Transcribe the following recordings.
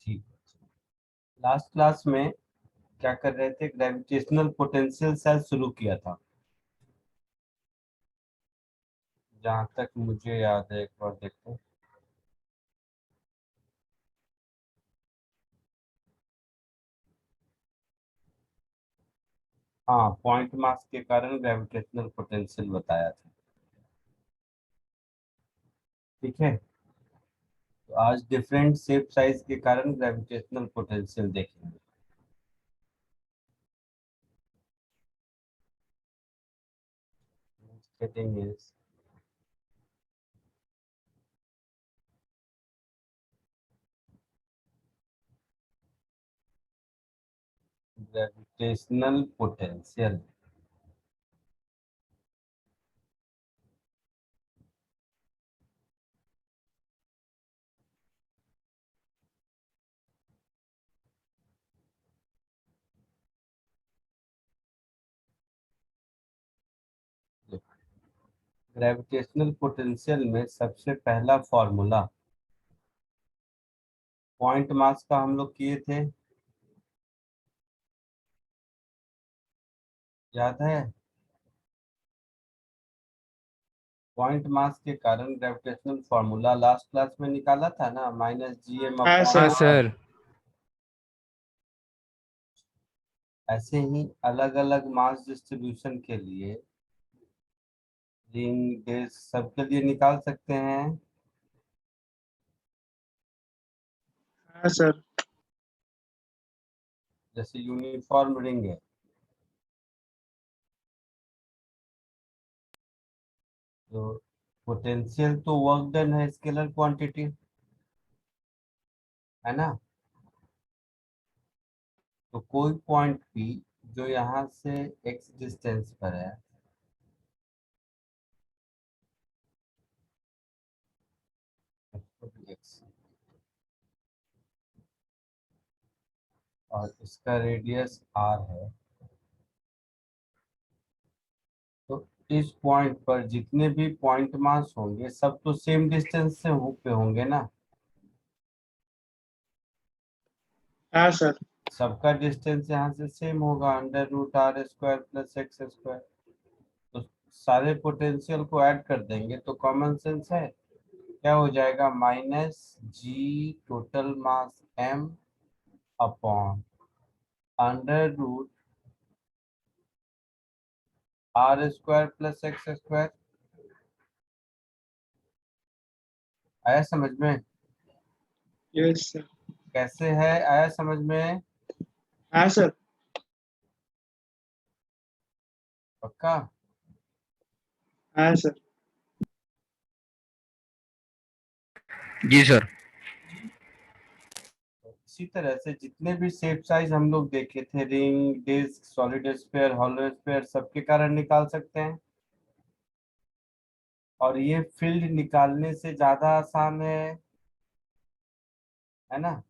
ठीक। Last class में क्या कर रहे थे, ग्रेविटेशनल पोटेंशियल सेल शुरू किया था, जहां तक मुझे याद है। एक बार देखते हैं। हाँ, पॉइंट मास के कारण ग्रेविटेशनल पोटेंशियल बताया था। ठीक है, तो आज डिफरेंट शेप साइज के कारण ग्रेविटेशनल पोटेंशियल देखेंगे। Heading is gravitational potential. Gravitational potential में सबसे पहला फॉर्मूला पॉइंट मास का हम लोग किए थे, याद है? पॉइंट मास के कारण ग्रेविटेशनल फॉर्मूला लास्ट क्लास में निकाला था ना, -gm हाँ अपॉन सर। हाँ r। सर। ऐसे ही अलग अलग मास डिस्ट्रीब्यूशन के लिए रिंग डिस्क सबके लिए निकाल सकते हैं। हाँ सर। जैसे यूनिफॉर्म रिंग है, तो पोटेंशियल तो वर्क डन है, स्केलर क्वांटिटी है ना। तो कोई पॉइंट पी जो यहाँ से x डिस्टेंस पर है, x, और इसका रेडियस r है, तो इस पॉइंट पर जितने भी पॉइंट मास होंगे सब तो सेम डिस्टेंस से पे होंगे ना। हाँ सर। सबका डिस्टेंस यहाँ से सेम होगा, √r² + x²। तो सारे पोटेंशियल को ऐड कर देंगे तो कॉमन सेंस है, क्या हो जाएगा, -g total mass m upon √r² + x²। आया समझ में? Yes sir. कैसे है, आया समझ में? हाँ सर। पक्का? हाँ सर। जी सर। इसी तरह से जितने भी शेप साइज हम लोग देखे थे, ring, disc, solid sphere, hollow sphere, सबके कारण निकाल सकते हैं। और ये फील्ड निकालने से ज्यादा आसान है ना।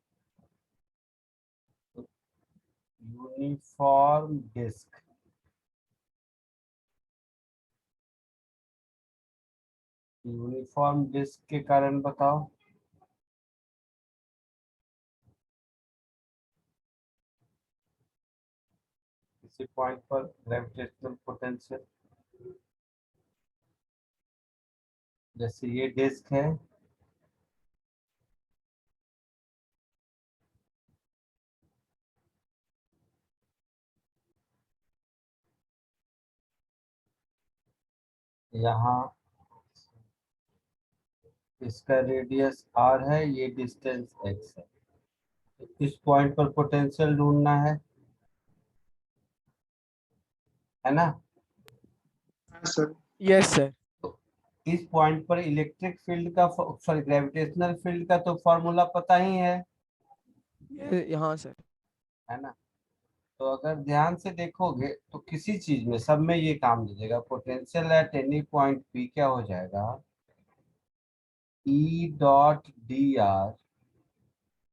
यूनिफॉर्म डिस्क, यूनिफॉर्म डिस्क के कारण बताओ। किसी पॉइंट पर ग्रेविटेशनल पोटेंशियल, जैसे ये डिस्क है, यहाँ इसका रेडियस r है, ये डिस्टेंस x है। तो इस पॉइंट पर पोटेंशियल ढूंढना है ना। हाँ सर। Yes sir. तो इस पॉइंट पर इलेक्ट्रिक फील्ड का, सॉरी, ग्रेविटेशनल फील्ड का तो फॉर्मूला पता ही हाँ सर। है ना। तो अगर ध्यान से देखोगे तो किसी चीज में, सब में ये काम दे देगा। Potential at any point P क्या हो जाएगा, E.dr,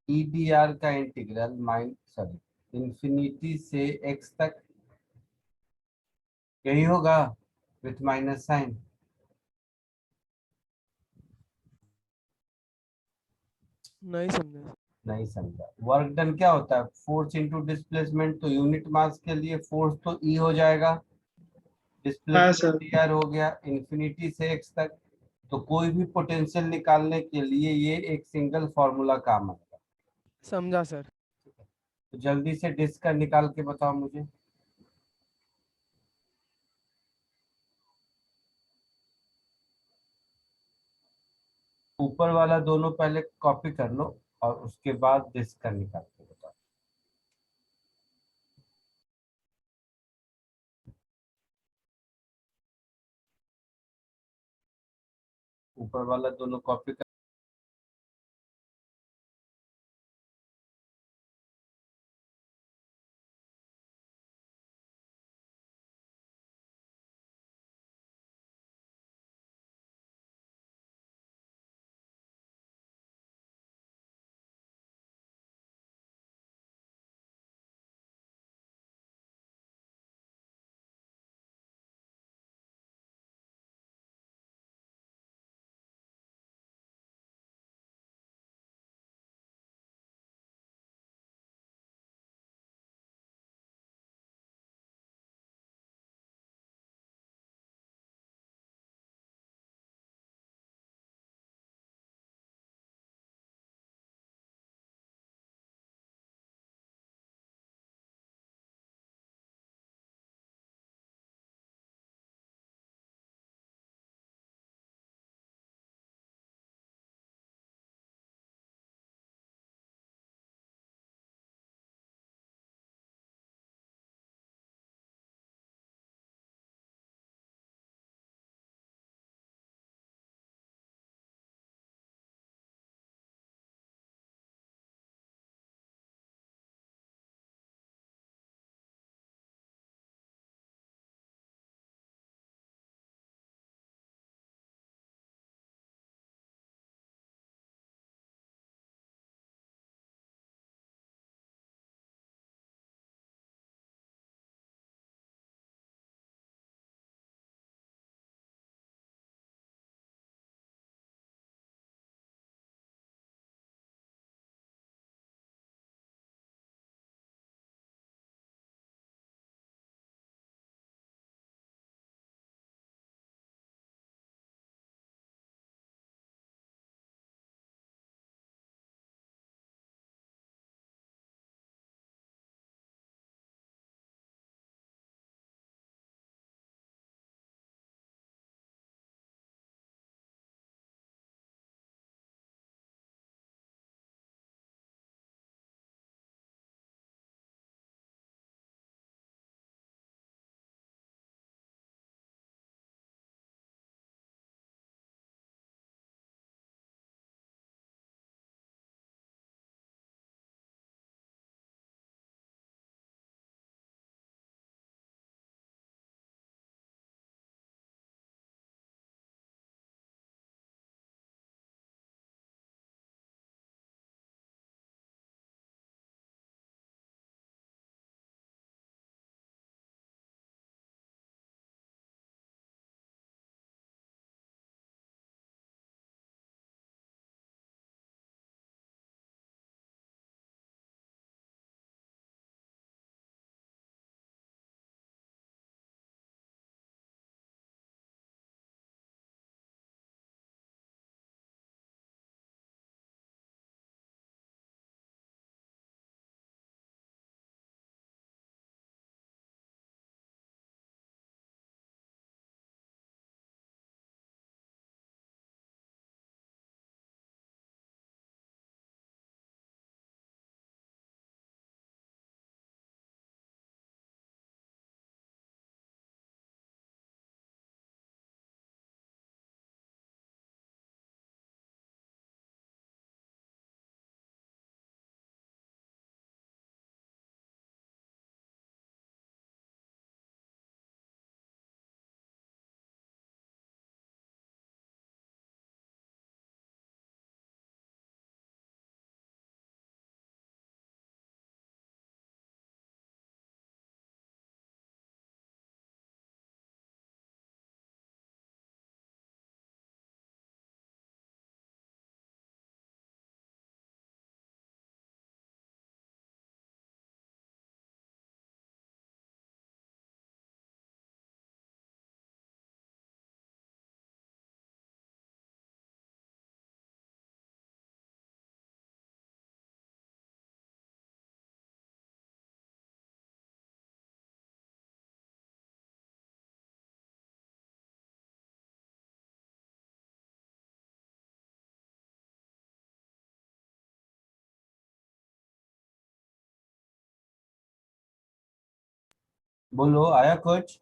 E.dr का इंटीग्रल इंफिनिटी से x तक, यही होगा विथ माइनस साइन। नहीं समझे। नहीं समझा। वर्क डन क्या होता है? Force into displacement. तो यूनिट मास के लिए फोर्स तो ई हो जाएगा, हाँ डिस्प्लेसमेंट सर। डी आर हो गया इंफिनिटी से एक्स तक। तो कोई भी पोटेंशियल निकालने के लिए ये एक सिंगल फॉर्मूला काम आएगा। समझा सर। तो जल्दी से डिस्क का निकाल के बताओ मुझे। ऊपर वाला दोनों पहले कॉपी कर लो और उसके बाद डिस्क का निकाल के बताओ। ऊपर वाला दोनों कॉपी बोलो, आया कुछ?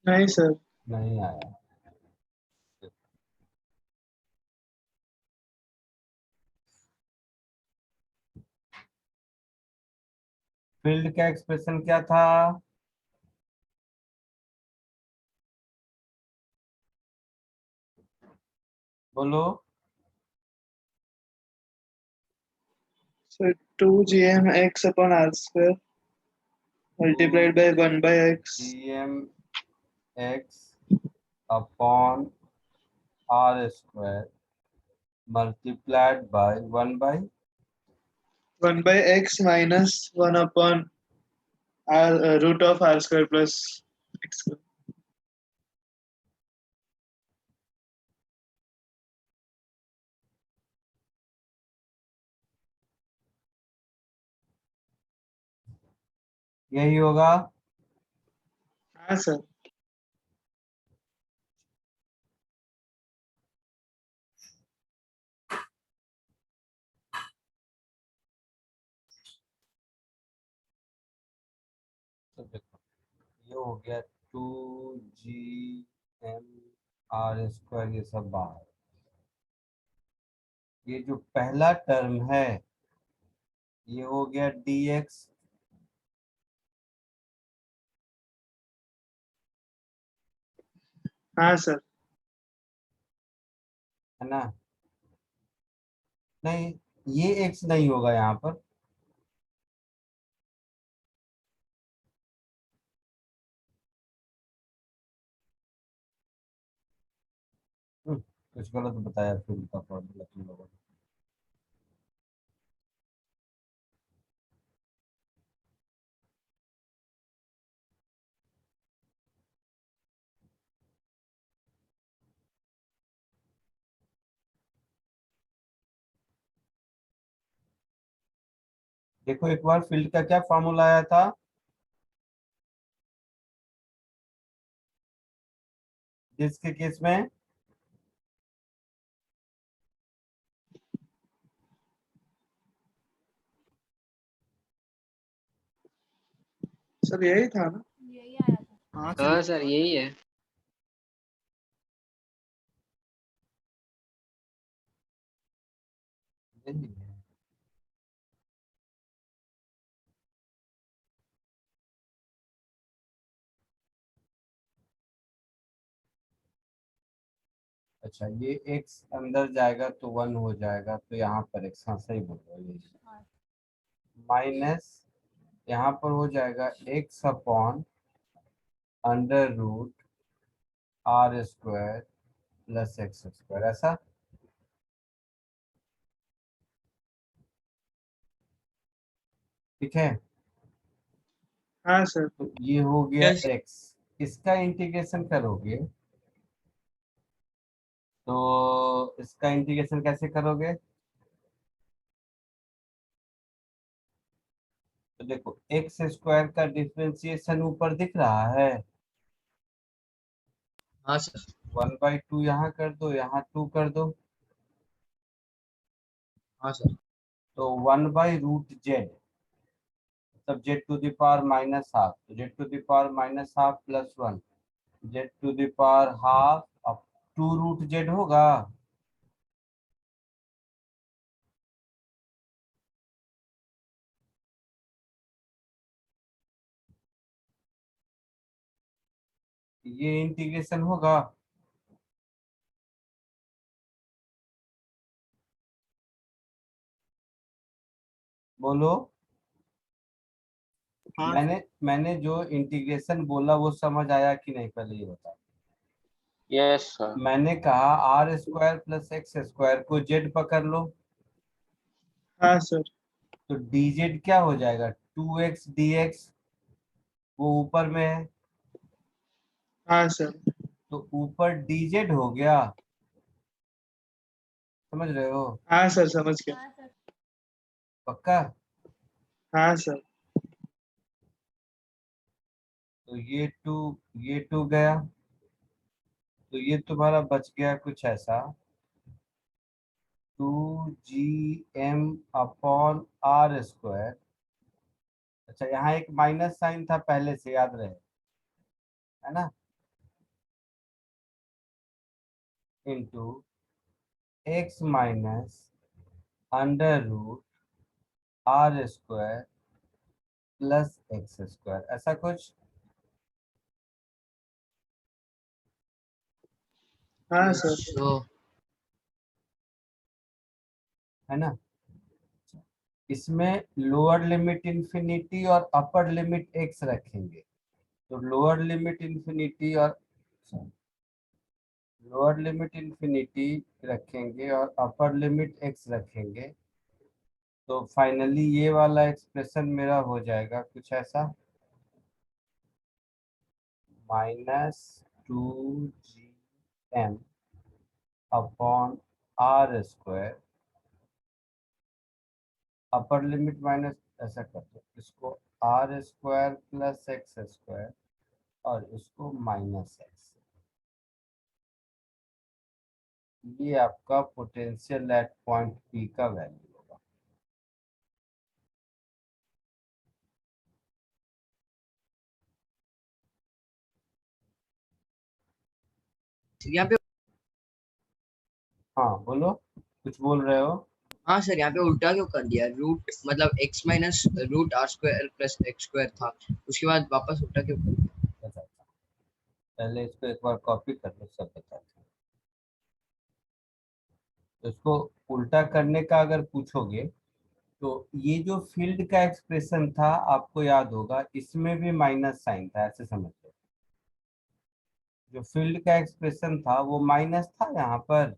नहीं सर। नहीं आया। फील्ड का एक्सप्रेशन क्या था? बोलो। Sir 2 gm x/r² multiplied by 1/x। GMX upon R² multiplied by 1/। 1/x minus 1/r root of r² plus x²। यही होगा। हाँ सर। तो देखो, ये हो गया 2 GMR², ये सब बाहर। ये जो पहला टर्म है ये हो गया dx, हाँ सर। है ना? नहीं, ये x नहीं होगा यहाँ पर। कुछ गलत बताया फिर का फॉर्मूला तुम लोगों ने। देखो एक बार, फील्ड का क्या फॉर्मूला आया था? जिसके केस में सर यही था ना। यही आया था। हाँ सर यही है। यही है। अच्छा, ये x अंदर जाएगा तो 1 हो जाएगा, तो यहाँ पर x, हाँ सही बोल रहे हो, ये हाँ। माइनस यहाँ पर हो जाएगा x upon √r² plus x², ऐसा। ठीक है, हाँ सर। तो ये हो गया यस। x। इसका इंटीग्रेशन करोगे तो इसका इंटीग्रेशन कैसे करोगे? तो देखो, x² का डिफरेंशिएशन ऊपर दिख रहा है। हाँ सर। 1/2 यहाँ कर दो, यहाँ 2 कर दो, हाँ सर। तो 1/√z, मतलब z⁻⁻हाफ, तो z⁻⁻हाफ प्लस 1, z⁻½ अब 2√z होगा। ये इंटीग्रेशन होगा। बोलो। हाँ मैंने जो इंटीग्रेशन बोला वो समझ आया कि नहीं, पहले ये बताओ। Yes sir. मैंने कहा r² प्लस x² को z पकड़ लो, हाँ सर। तो dz क्या हो जाएगा? 2x dx, वो ऊपर में है, हाँ सर। तो ऊपर dz हो गया। समझ रहे हो? हाँ सर समझ गया। हाँ सर। पक्का? हाँ सर। तो ये 2 गया, तो ये तुम्हारा बच गया कुछ ऐसा 2gm अपॉन आर स्क्वायर। अच्छा, यहाँ एक माइनस साइन था पहले से, याद रहे, है ना, into x minus under root are square plus x square, ऐसा कुछ। हाँ सर। So, है ना। इसमें लोअर लिमिट इंफिनिटी और अपर लिमिट एक्स रखेंगे, तो लोअर लिमिट इंफिनिटी और लोअर लिमिट इंफिनिटी रखेंगे और अपर लिमिट एक्स रखेंगे, तो फाइनली ये वाला एक्सप्रेशन मेरा हो जाएगा कुछ ऐसा -2gm upon r square, upper limit minus, ऐसा कर दो इसको, r square plus x square और इसको माइनस एक्स। ये आपका पोटेंशियल एट पॉइंट पी का वैल्यू होगा। यहाँ पे, हाँ बोलो, कुछ बोल रहे हो। हाँ सर, यहाँ पे उल्टा क्यों कर दिया? रूट मतलब x minus root are square plus x square था, उसके बाद वापस उल्टा क्यों कर दिया? बताता हूँ। पहले इसको एक बार कॉपी कर लो, सब बताते हैं। तो इसको उल्टा करने का अगर पूछोगे तो ये जो फील्ड का एक्सप्रेशन था आपको याद होगा, इसमें भी माइनस साइन था, ऐसे समझ लो। जो फील्ड का एक्सप्रेशन था वो माइनस था यहाँ पर,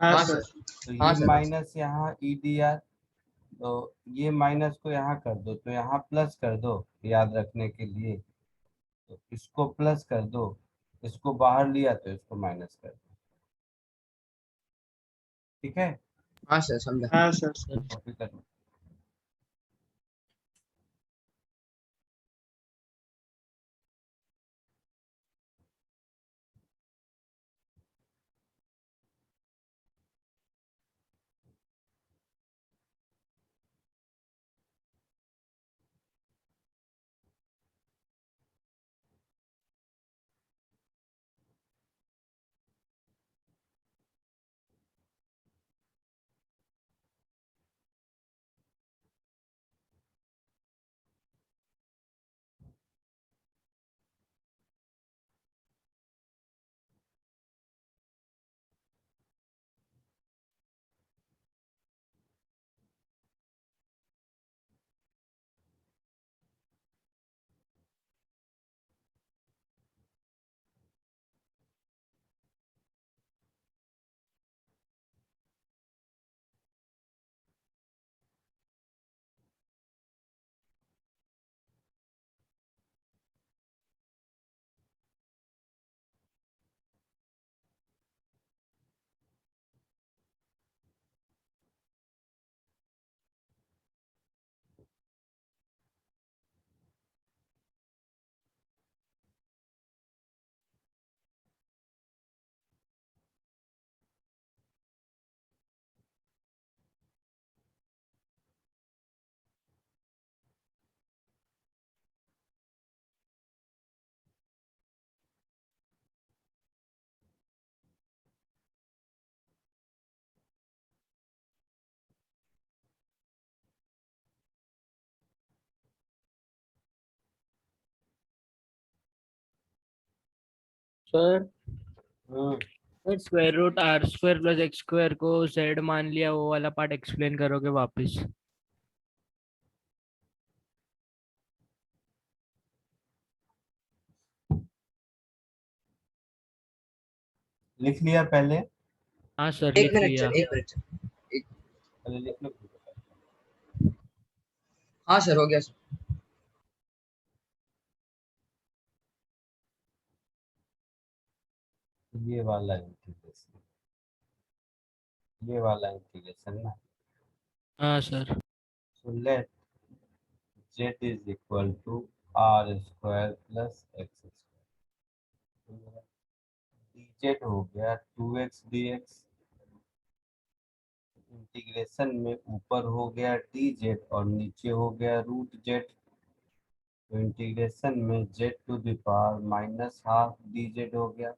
हाँ हाँ सर। सर। तो हाँ ये सर। माइनस यहाँ ई डी आर, तो ये माइनस को यहाँ कर दो तो यहाँ प्लस कर दो, याद रखने के लिए। तो इसको प्लस कर दो, इसको बाहर लिया तो इसको माइनस कर दो, ठीक है। हाँ सर, समझा। हाँ सर। कॉपी कर लो। Sir, hmm, sir square root are square plus x square को जेड मान लिया, वो वाला पार्ट एक्सप्लेन करोगे वापस? लिख लिया पहले, हाँ सर, एक लिख मिनट लिया। सर, एक मिनट सर। एक, पहले लिख लो। हाँ सर, हो गया सर। ये वाला इंटीग्रेशन, ये वाला इंटीग्रेशन ना। हाँ sir. So let z is equal to r square plus x square, z हो गया 2x dx, इंटीग्रेशन में ऊपर हो गया डी जेड और नीचे हो गया रूट जेड, तो इंटीग्रेशन में z to the power minus half d z हो गया,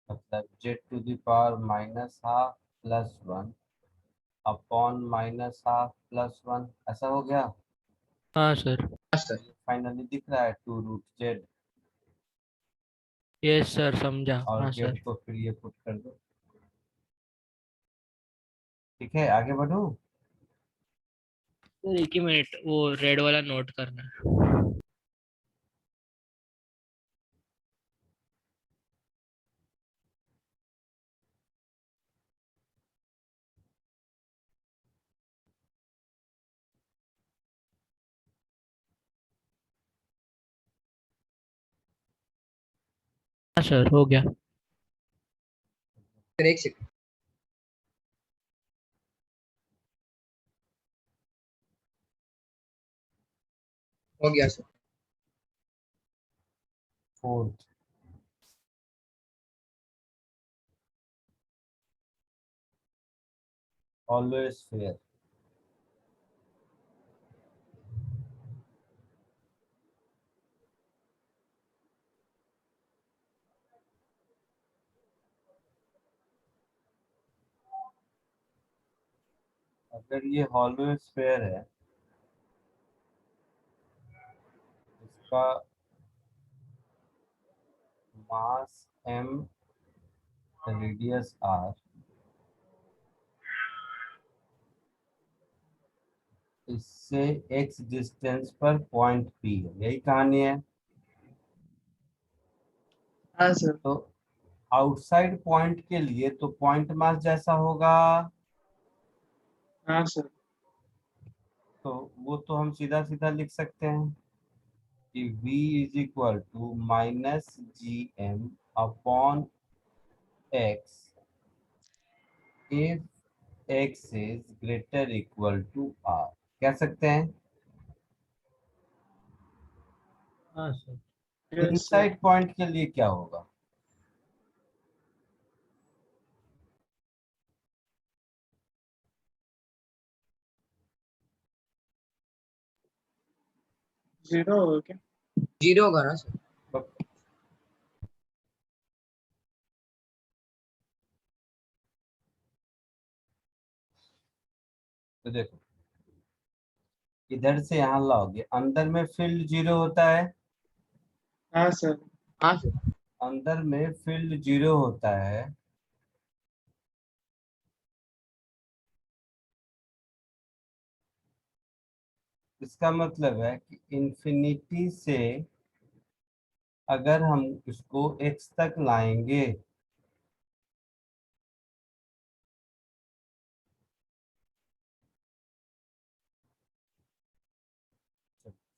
मतलब z to the power minus half plus one upon minus half plus one, ऐसा हो गया। हाँ सर। हाँ सर। फाइनली दिख रहा है 2 रूट जेड, यस सर, समझा। और हाँ जेड सर। को फिर ये पुट कर दो। ठीक है, आगे बढ़ो। सर एक ही मिनट, वो रेड वाला नोट करना है। हाँ सर, हो गया। सर एक सेकंड। हो गया सर। Fourth, always fair. अगर ये हॉलो स्फीयर है, इसका मास m, रेडियस r, इससे x डिस्टेंस पर पॉइंट p है, यही कहानी है। हाँ सर। तो आउटसाइड पॉइंट के लिए तो पॉइंट मास जैसा होगा, हाँ सर। तो वो तो हम सीधा सीधा लिख सकते हैं कि v is equal to minus g m upon x if x is greater equal to r, कह सकते हैं। हाँ sir. Yes sir. Inside point के लिए क्या होगा? जीरो हो क्या? जीरो होगा ना सर? तो देखो, इधर से यहाँ लाओगे, अंदर में फील्ड जीरो होता है, हाँ सर। हाँ सर। अंदर में फील्ड जीरो होता है, इसका मतलब है कि इंफिनिटी से अगर हम इसको x तक लाएंगे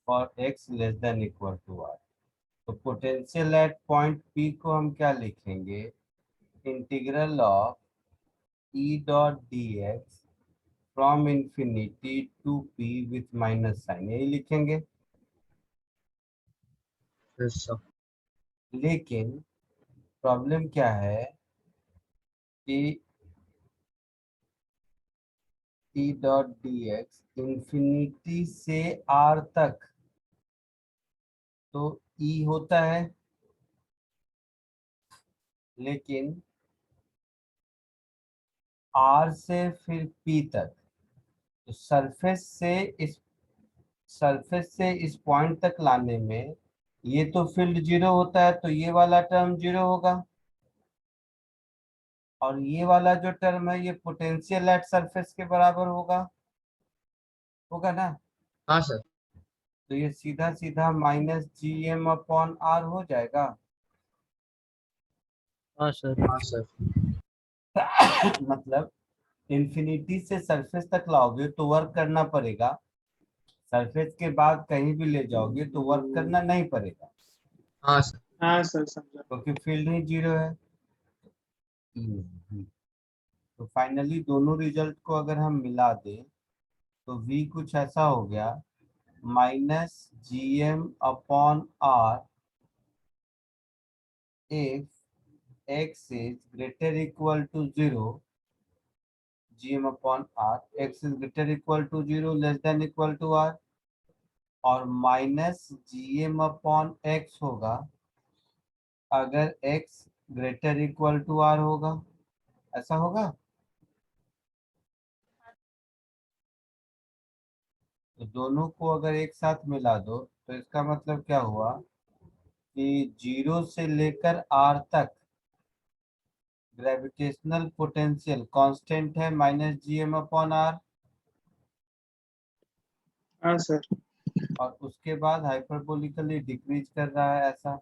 for x less than equal to r, तो पोटेंशियल एट पॉइंट P को हम क्या लिखेंगे? Integral of E dot d x from infinity to P with minus sine, यही लिखेंगे। Yes sir. लेकिन प्रॉब्लम क्या है कि E dot d x infinity से R तक तो E होता है, लेकिन R से फिर P तक, तो सरफेस से इस पॉइंट तक लाने में ये तो फील्ड जीरो होता है, तो ये वाला टर्म जीरो होगा, और ये वाला जो टर्म है ये पोटेंशियल एट सरफेस के बराबर होगा ना। हाँ सर। तो ये सीधा सीधा minus g m upon r हो जाएगा। हाँ सर। हाँ सर। मतलब इंफिनिटी से सरफेस तक लाओगे तो वर्क करना पड़ेगा, सरफेस के बाद कहीं भी ले जाओगे तो वर्क करना नहीं पड़ेगा, हाँ सर। हाँ सर, समझा। क्योंकि फील्ड ही जीरो है। तो फाइनली दोनों रिजल्ट को अगर हम मिला दें तो v कुछ ऐसा हो गया, minus g m upon r if x is greater equal to 0, gm upon r, x is greater equal to 0, less than equal to r, और माइनस gm अपॉन x होगा अगर x greater equal to r होगा, ऐसा होगा। तो दोनों को अगर एक साथ मिला दो तो इसका मतलब क्या हुआ कि 0 से लेकर r तक ग्रेविटेशनल पोटेंशियल कांस्टेंट है माइनस जीएम अपॉन आर, हाँ सर। और उसके बाद हाइपरबोलिकली डिक्रीज कर रहा है, ऐसा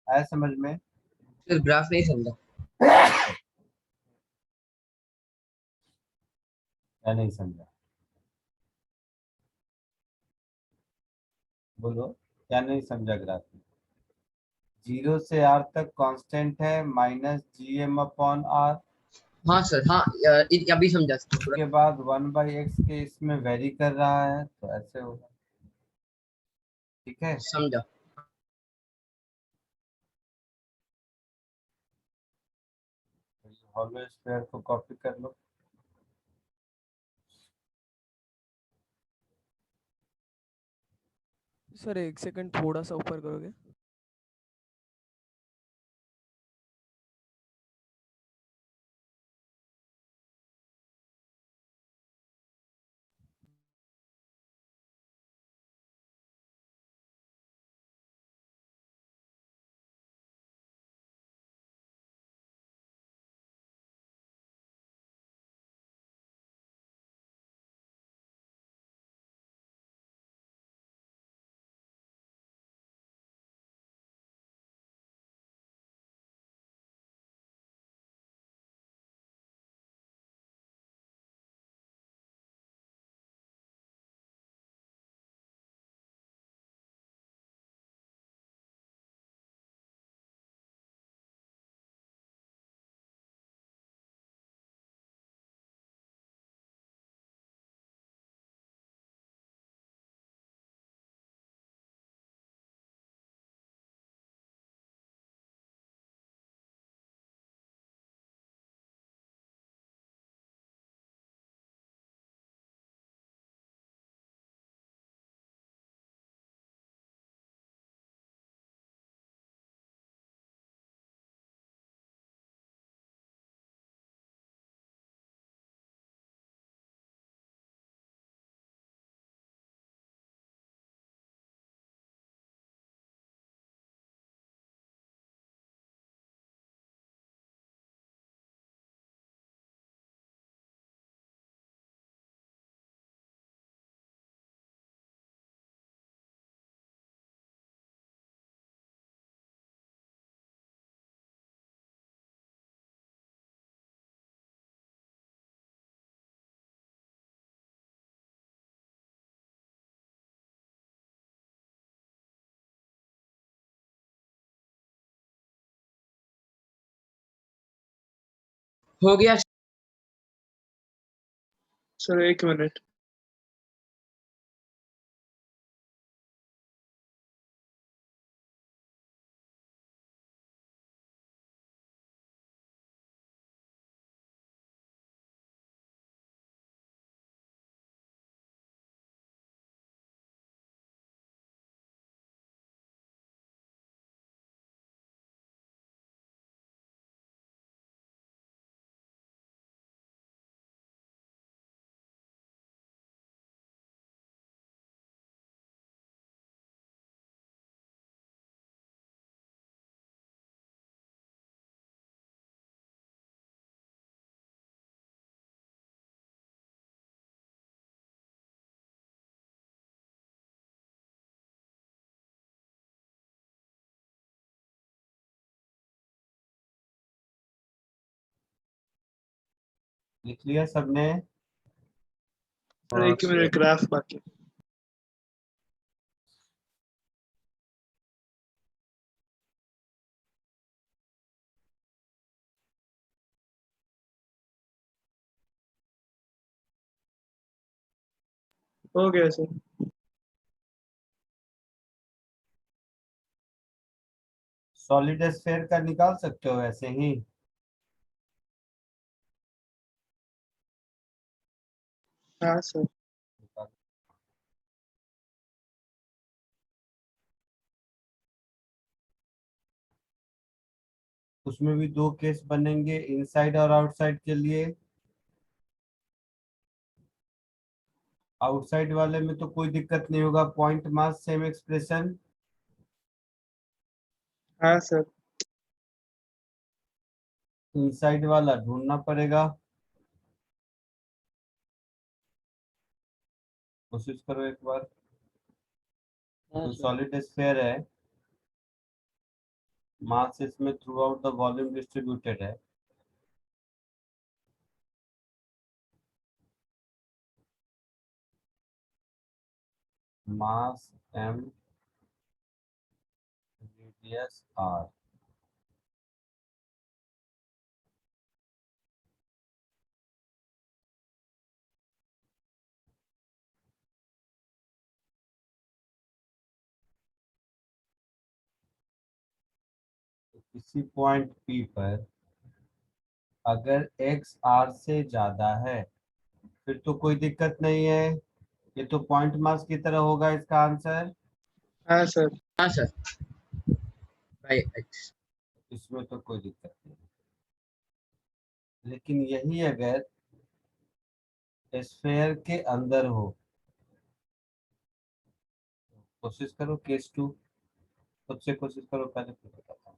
है समझ में? फिर ग्राफ नहीं समझा। या नहीं समझा? बोलो, क्या नहीं समझा ग्राफ में? 0 से r तक कांस्टेंट है माइनस जीएम अपॉन आर, हाँ सर, हाँ अभी समझा सर पूरा। उसके बाद 1/x के इसमें वेरी कर रहा है, तो ऐसे होगा। ठीक है, समझा। हॉलो स्क्वायर को कॉपी कर लो। सर एक सेकंड थोड़ा सा ऊपर करोगे? हो गया। सर एक मिनट। लिख लिया सबने? सर एक मिनट, ग्राफ बाकी। हो गया सर। सॉलिड स्फेयर का निकाल सकते हो वैसे ही। हाँ सर। उसमें भी दो केस बनेंगे, इनसाइड और आउटसाइड के लिए। आउटसाइड वाले में तो कोई दिक्कत नहीं होगा, पॉइंट मास सेम एक्सप्रेशन। हाँ सर। इनसाइड वाला ढूंढना पड़ेगा, कोशिश करो एक बार। हाँ तो सर। सॉलिड स्फेयर है, मास इसमें through out the volume distributed है। मास m, रेडियस r। तो किसी पॉइंट P पर अगर x r से ज्यादा है फिर तो कोई दिक्कत नहीं है, ये तो पॉइंट मास की तरह होगा इसका आंसर। हाँ सर। हाँ सर, बाय एक्स। इसमें तो कोई दिक्कत नहीं, लेकिन यही अगर स्फेयर के अंदर हो। कोशिश करो केस 2, खुद से कोशिश करो, पहले फिर बताता हूँ।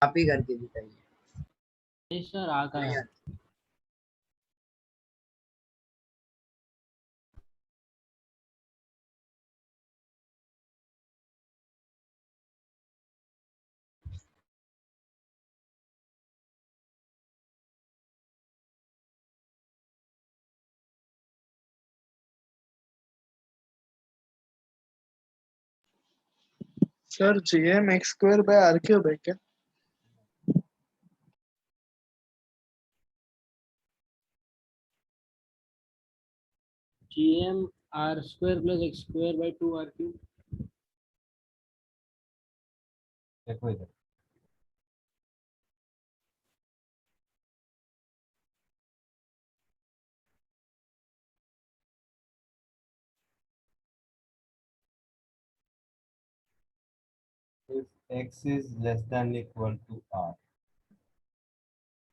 आप ही करके दिखाइए। नहीं सर आ गया। Sir GM x square by r cube है क्या? GM r square plus x square by 2 r cube। देखो इधर, if x is less than equal to r,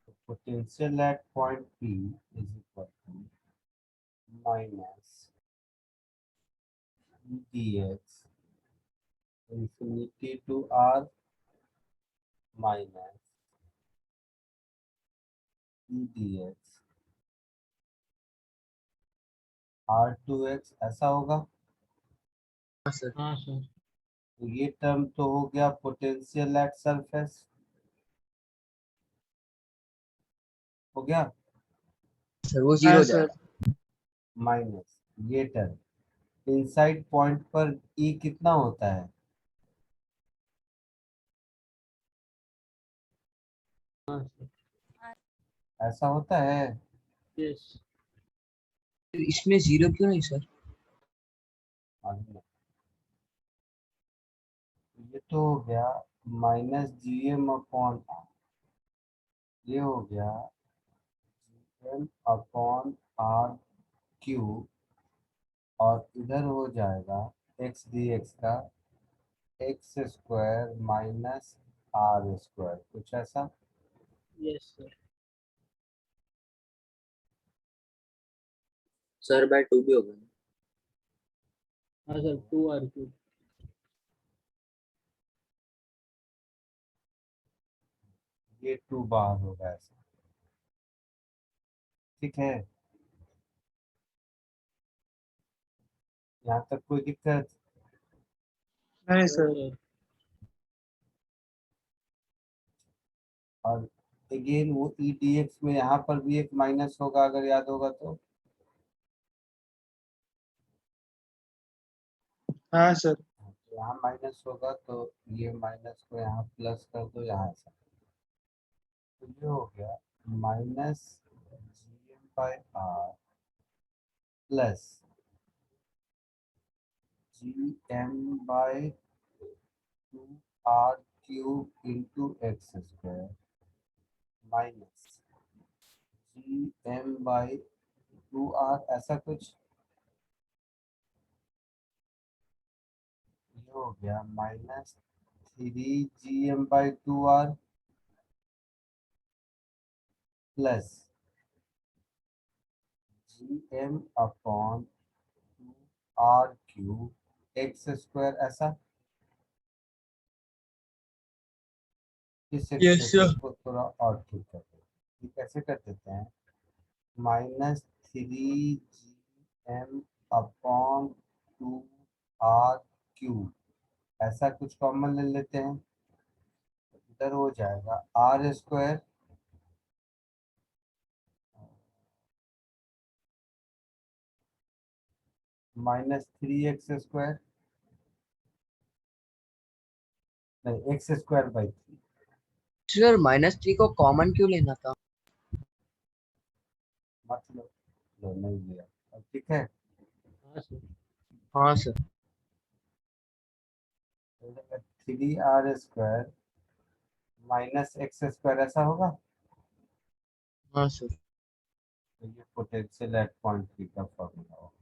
the potential at point P is equal to minus dx infinity to r minus dx r2x, ऐसा होगा। हाँ sir. हाँ sir. तो ये term तो हो गया पोटेंशियल एट सरफेस, हो गया, सर वो हाँ जीरो हो सर। जाएगा। माइनस ये टर्म इनसाइड पॉइंट पर ई कितना होता है, हाँ सर। ऐसा होता है। यस। इसमें जीरो क्यों नहीं सर? मालूम नहीं। ये तो हो गया minus g m upon r, ये हो गया g m upon r cube, और इधर हो जाएगा एक्स डी एक्स का x square minus r square, कुछ ऐसा। Yes sir. सर बाय 2 भी होगा। हाँ सर 2 r cube। ये 2 बार होगा ऐसा, ठीक है। यहाँ तक कोई दिक्कत? नहीं नो सर। सर। और अगेन वो ई डी एक्स में यहाँ पर भी एक माइनस होगा, अगर याद होगा तो। हाँ सर। तो यहाँ माइनस होगा, तो ये माइनस को यहाँ प्लस कर दो, यहाँ ऐसा। तो ये हो गया minus g m by r plus g m by 2r cube into x square minus g m by 2r, ऐसा कुछ। ये हो गया minus 3 GM by 2r plus GM upon 2r cube x square, ऐसा। इस यस एक्सप्रेशन सर। को थोड़ा और ठीक कर देते हैं। ये कैसे कर देते हैं, minus 3 GM upon 2r cube, ऐसा कुछ कॉमन ले लेते हैं, इधर हो जाएगा r square minus 3x square, नहीं एक्स स्क्वायर बाई 3। सर -3 को कॉमन क्यों लेना था? मतलब लो नहीं लिया, अब ठीक है। हाँ सर। हाँ sir. 3r square minus x square, ऐसा होगा। हाँ सर। तो ये पोटेंशियल एट पॉइंट पी का फॉर्मूला होगा।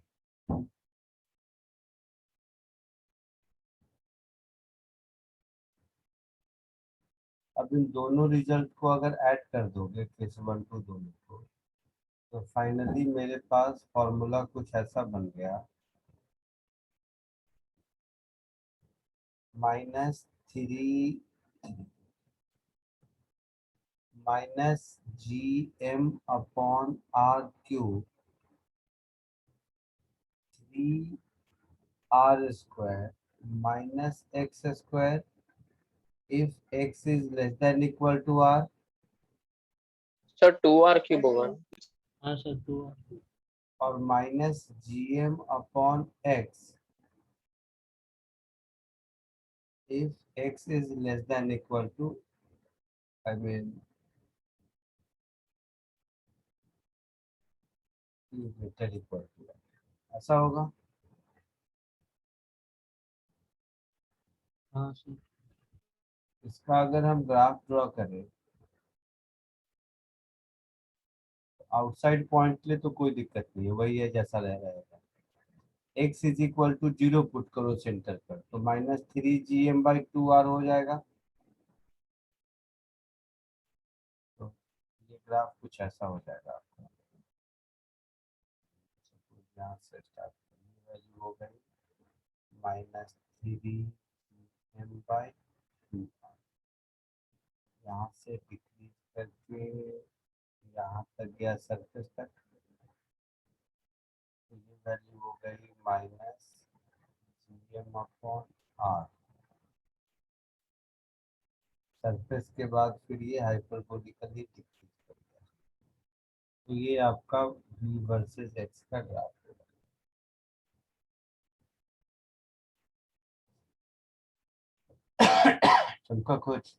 अब इन दोनों रिजल्ट को अगर ऐड कर दोगे केस 1 टू दोनों को, तो फाइनली मेरे पास फॉर्मूला कुछ ऐसा बन गया, minus 3 minus GM/R³ 3R² minus x² if x is less than equal to R, sir 2R cube होगा ना? हाँ सर 2 और minus GM/X if x is less than equal to, I mean greater equal to, ऐसा होगा। हाँ sir इसका अगर हम ग्राफ ड्रॉ करें आउटसाइड पॉइंट के लिए तो कोई दिक्कत नहीं है, वही है जैसा रह रहेगा। x is equal to 0 put करो सेंटर पर, तो -3GM/2R हो जाएगा। तो ये ग्राफ कुछ ऐसा हो जाएगा आपका। यहाँ से स्टार्ट वैल्यू हो गई -3GM/2R, यहाँ से डिक्रीज करके यहाँ तक गया सरफेस तक, तो ये वैल्यू हो गई -GM/R। सरफेस के बाद फिर ये हाइपरबोलिकली डिक्रीज कर गया। तो ये आपका v वर्सेस x का ग्राफ होगा। चमका कुछ?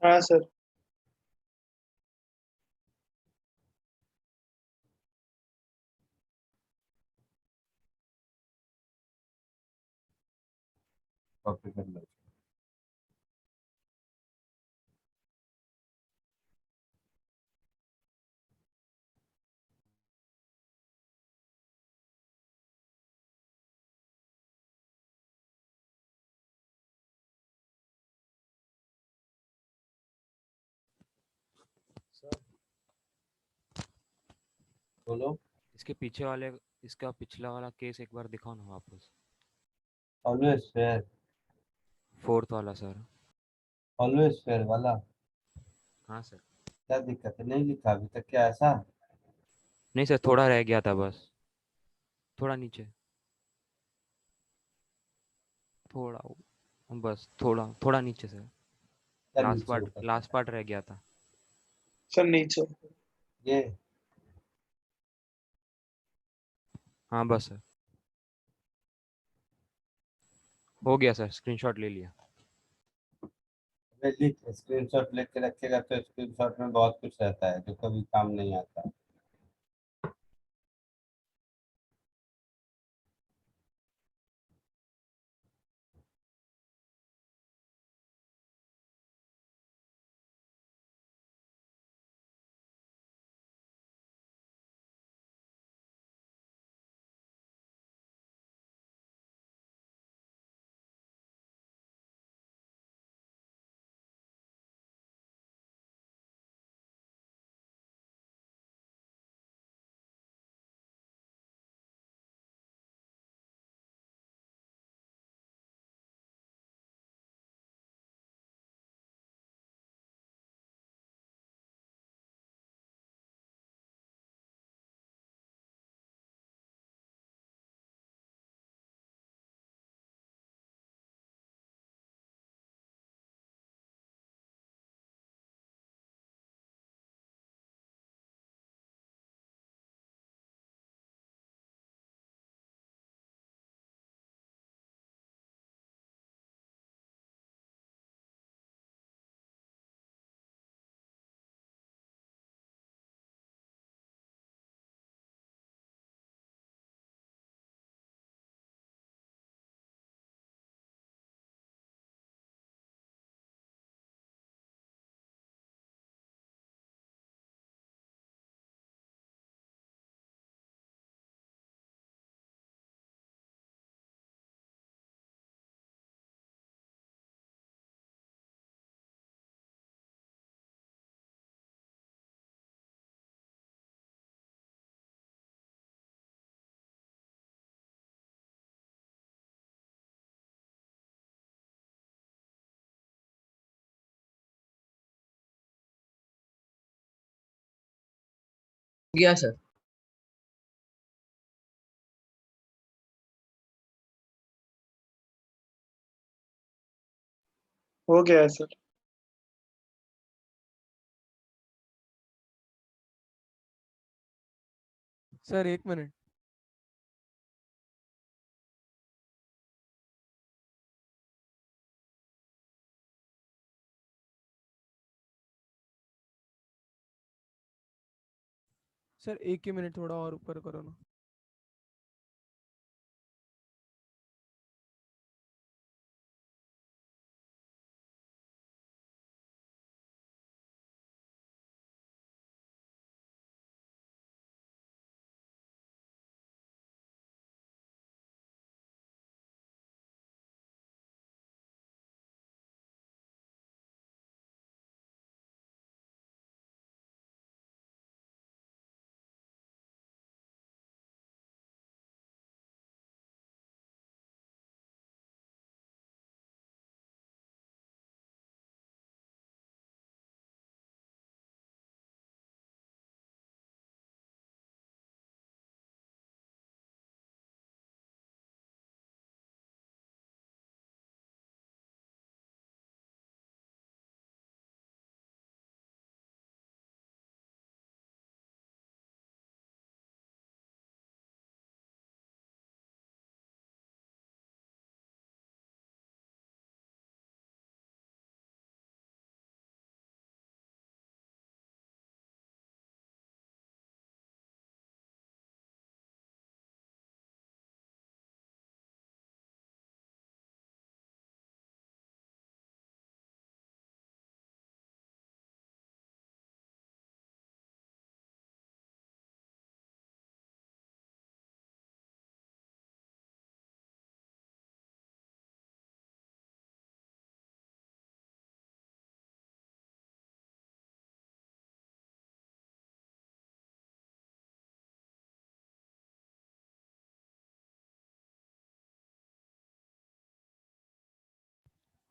हाँ सर। कॉपी कर लो। बोलो। इसके पीछे वाले इसका पिछला वाला केस एक बार दिखाओ ना वापस। ऑलवेज फेयर, फोर्थ वाला सर। ऑलवेज फेयर वाला हाँ सर। क्या दिक्कत है? नहीं लिखा अभी तक क्या ऐसा? नहीं सर, थोड़ा रह गया था बस, थोड़ा नीचे, थोड़ा, बस थोड़ा थोड़ा नीचे सर। क्या लास्ट नीचे पार्ट, ऊपर लास्ट करना पार्ट रह गया था। सर नीचे। है? ये हाँ बस सर, हो गया सर, स्क्रीनशॉट ले लिया। लिख, स्क्रीनशॉट लेके रखेगा तो स्क्रीनशॉट में बहुत कुछ रहता है जो कभी काम नहीं आता। गया सर। हो गया है सर। Sir 1 minute. सर 1 ही मिनट, थोड़ा और ऊपर करो ना।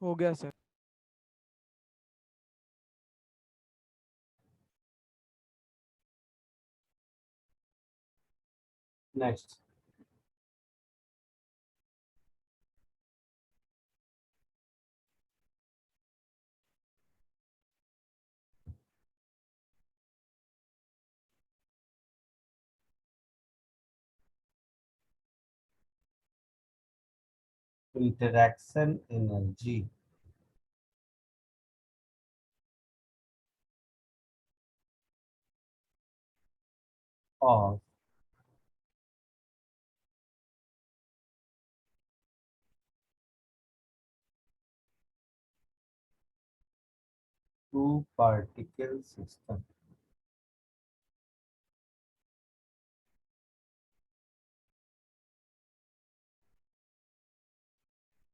हो गया sir. Next. interaction energy of two particle system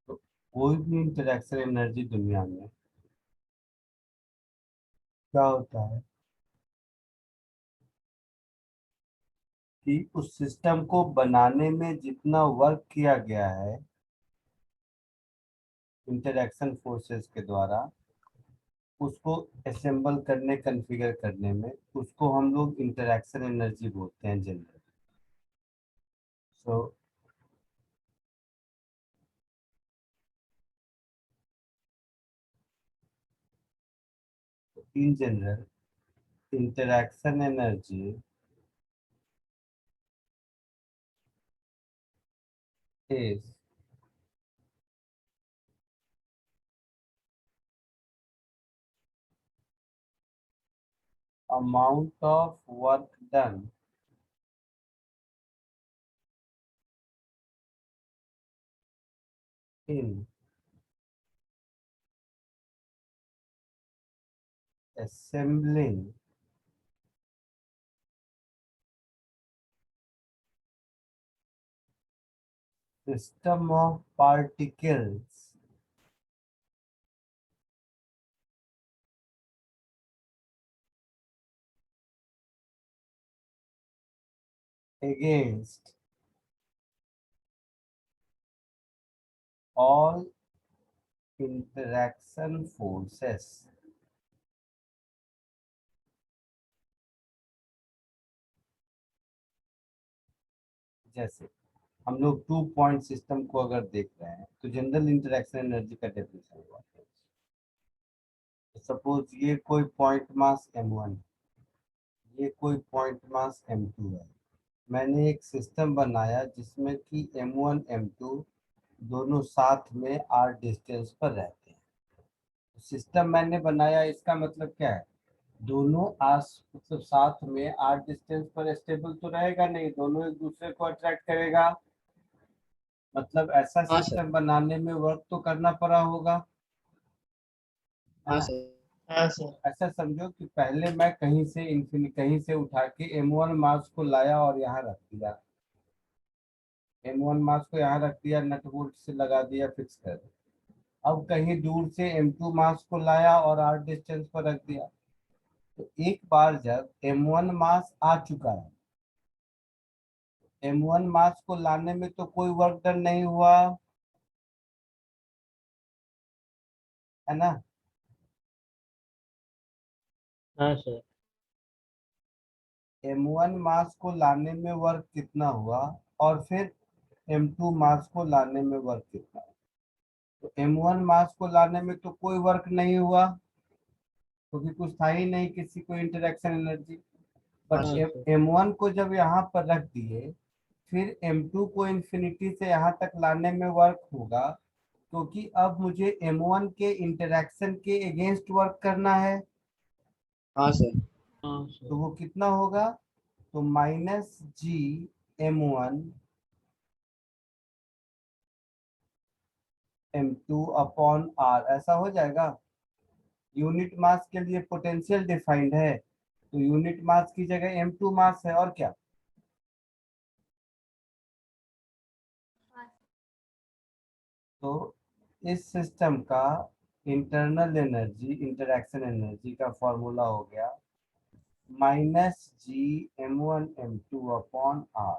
तो कोई भी इंटरेक्शन एनर्जी दुनिया में क्या होता है कि उस सिस्टम को बनाने में जितना वर्क किया गया है इंटरेक्शन फोर्सेस के द्वारा, उसको असेंबल करने कॉन्फ़िगर करने में, उसको हम लोग इंटरेक्शन एनर्जी बोलते हैं general. So in general interaction energy is amount of work done in assembling system of particles against all interaction forces जैसे हम लोग 2 पॉइंट सिस्टम को अगर देख रहे हैं तो जनरल इंटरेक्शन एनर्जी का डेफिनेशन हुआ है। सपोज ये कोई पॉइंट मास m1, ये कोई पॉइंट मास m2 है। मैंने एक सिस्टम बनाया जिसमें कि m1 m2 दोनों साथ में r डिस्टेंस पर रहते हैं। सिस्टम मैंने बनाया, इसका मतलब क्या है, दोनों मतलब साथ में r डिस्टेंस पर स्टेबल तो रहेगा नहीं, दोनों एक दूसरे को अट्रैक्ट करेगा। मतलब ऐसा हाँ सर। सिस्टम बनाने में वर्क तो करना पड़ा होगा, है हाँ ना। सर। हाँ सर। ऐसा समझो कि पहले मैं कहीं से उठा के m1 मास को लाया और यहाँ रख दिया, m1 मास को यहाँ रख दिया, नट बोल्ट से लगा दिया, फिक्स कर दिया। अब कहीं दूर से m2 मास को लाया और r डिस्टेंस पर रख दिया। तो एक बार जब m1 मास आ चुका है, m1 मास को लाने में तो कोई वर्क डन नहीं हुआ, है ना। हाँ सर। m1 मास को लाने में वर्क कितना हुआ और फिर m2 मास को लाने में वर्क कितना हुआ। तो m1 मास को लाने में तो कोई वर्क नहीं हुआ क्योंकि कुछ था ही नहीं, किसी को इंटरेक्शन एनर्जी। हाँ बट सर। m1 को जब यहाँ पर रख दिए, फिर m2 को इन्फिनिटी से यहाँ तक लाने में वर्क होगा, क्योंकि अब मुझे m1 के इंटरेक्शन के अगेंस्ट वर्क करना है। हाँ सर। तो वो कितना होगा, तो -g m1 m2 upon r ऐसा हो जाएगा। यूनिट मास के लिए पोटेंशियल डिफाइंड है, तो यूनिट मास की जगह m2 मास है, और क्या। तो इस सिस्टम का इंटरनल एनर्जी, इंटरेक्शन एनर्जी का फॉर्मूला हो गया -g m1 m2 upon r।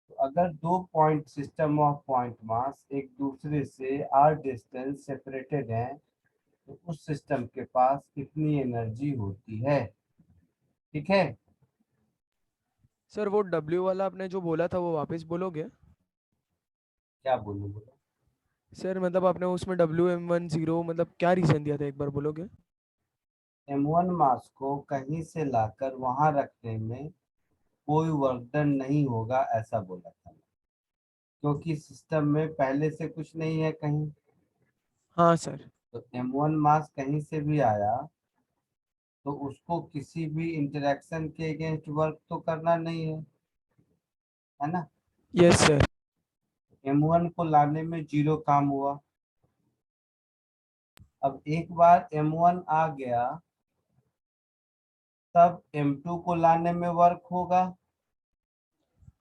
तो अगर दो point system of point mass एक दूसरे से r डिस्टेंस सेपरेटेड हैं, तो उस सिस्टम के पास कितनी एनर्जी होती है, ठीक है। सर वो W वाला आपने जो बोला था वो वापस बोलोगे? क्या बोलूं, बोलो। सर मतलब आपने उसमें WM10 मतलब क्या रीज़न दिया था, एक बार बोलोगे? m1 मास को कहीं से लाकर वहां रखने में कोई वर्क डन नहीं होगा, ऐसा बोला था, क्योंकि सिस्टम में पहले से कुछ नहीं है कहीं। हाँ सर। तो m1 मास कहीं से भी आया तो उसको किसी भी इंटरेक्शन के अगेंस्ट वर्क तो करना नहीं है ना। Yes sir. m1 को लाने में 0 काम हुआ। अब एक बार m1 आ गया, तब m2 को लाने में वर्क होगा,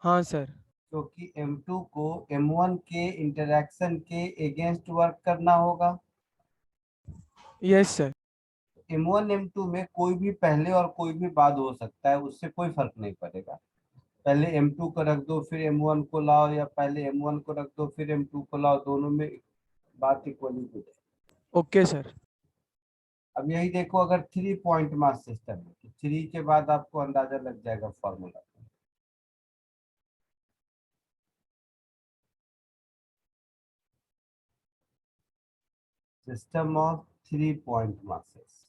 हाँ सर। क्योंकि m2 को m1 के इंटरेक्शन के अगेंस्ट वर्क करना होगा। Yes sir. m1 m2 में कोई भी पहले और कोई भी बाद हो सकता है, उससे कोई फर्क नहीं पड़ेगा। पहले m2 को रख दो फिर m1 को लाओ, या पहले m1 को रख दो फिर m2 को लाओ, दोनों में बात इक्वली गुड है। Okay sir. अब यही देखो, अगर 3 पॉइंट मास सिस्टम है तो 3 के बाद आपको अंदाजा लग जाएगा formula. System of 3 point masses.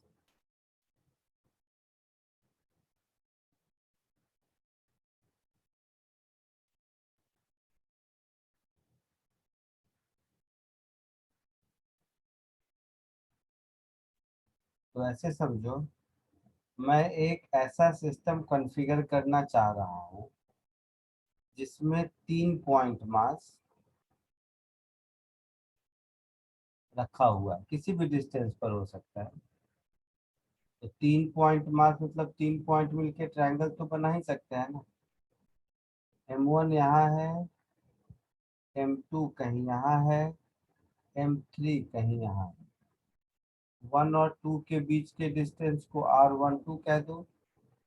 तो ऐसे समझो, मैं एक ऐसा सिस्टम कॉन्फ़िगर करना चाह रहा हूँ जिसमें 3 पॉइंट मास रखा हुआ है, किसी भी डिस्टेंस पर हो सकता है। तो 3 पॉइंट मास मतलब 3 पॉइंट मिलके ट्रायंगल तो बना ही सकते हैं ना। m1 यहाँ है, m2 कहीं यहाँ है, m3 कहीं यहाँ है। 1 और 2 के बीच के डिस्टेंस को r12 कह दो,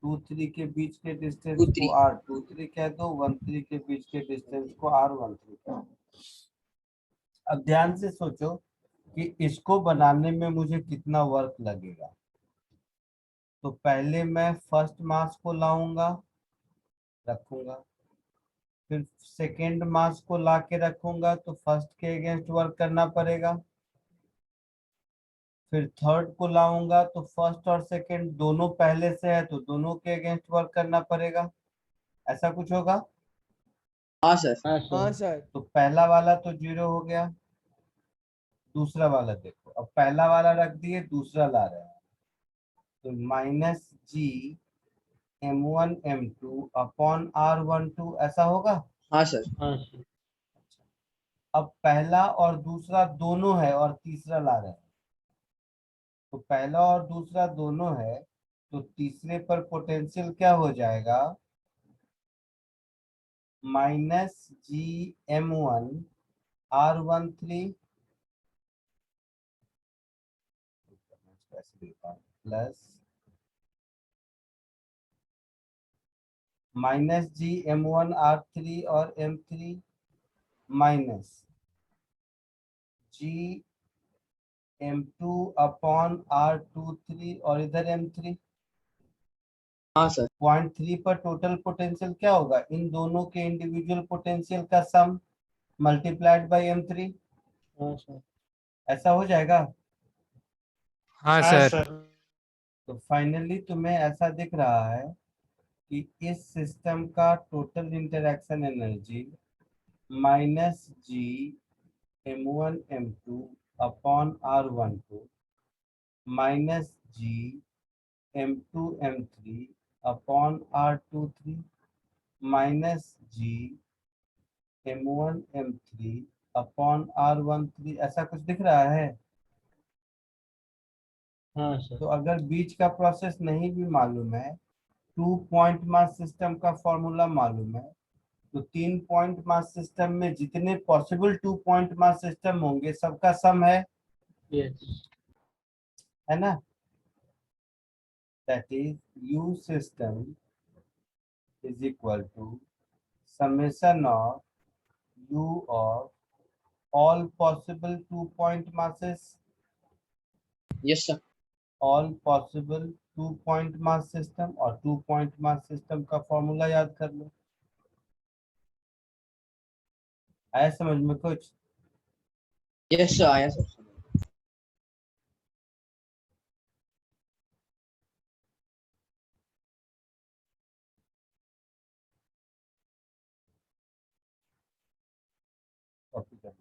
2 3 के बीच के डिस्टेंस 2 को 3। r23 कह दो, 1 3 के बीच के डिस्टेंस को r13 कह दो। अब ध्यान से सोचो कि इसको बनाने में मुझे कितना वर्क लगेगा। तो पहले मैं फर्स्ट मास को लाऊंगा, रखूंगा, फिर सेकेंड मास को ला के रखूंगा तो फर्स्ट के अगेंस्ट वर्क करना पड़ेगा। फिर थर्ड को लाऊंगा तो फर्स्ट और सेकेंड दोनों पहले से है तो दोनों के अगेंस्ट वर्क करना पड़ेगा। ऐसा कुछ होगा। हाँ सर। हाँ सर। तो पहला वाला तो 0 हो गया। दूसरा वाला देखो, अब पहला वाला रख दिए, दूसरा ला रहे हैं तो -G m1 m2 ऐसा होगा। हाँ सर। अब पहला और दूसरा दोनों है और तीसरा ला रहे हैं, तो पहला और दूसरा दोनों है तो तीसरे पर पोटेंशियल क्या हो जाएगा, -Gm1r13 प्लस -Gm1r3 और m3 माइनस Gm2/r23 और इधर m3। हाँ सर। पॉइंट 3 पर टोटल पोटेंशियल क्या होगा, इन दोनों के इंडिविजुअल पोटेंशियल का सम मल्टीप्लाइड बाय m3। ऐसा हो जाएगा। हाँ सर। तो फाइनली तुम्हें ऐसा दिख रहा है कि इस सिस्टम का total interaction energy -Gm1 m2/r12 -Gm2 m3/r23 -Gm1 m3/r13। ऐसा कुछ दिख रहा है। तो अगर बीच का प्रोसेस नहीं भी मालूम है, 2 पॉइंट मास सिस्टम का फॉर्मूला मालूम है, तो 3 पॉइंट मास सिस्टम में जितने पॉसिबल 2 पॉइंट मास सिस्टम होंगे सबका सम है ना। That is U system is equal to summation of U of all possible 2 point masses, yes sir. All possible 2 point mass system, और 2 पॉइंट मास सिस्टम का formula याद कर लो। आया समझ में कुछ। यस सर, आया सर। कॉपी कर लो।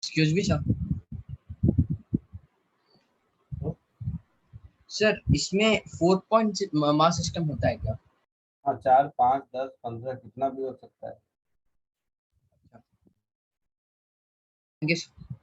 Excuse me sir. सर इसमें 4 पॉइंट मास सिस्टम होता है क्या? हाँ, 4, 5, 10, 15 कितना भी हो सकता है। Thank you sir.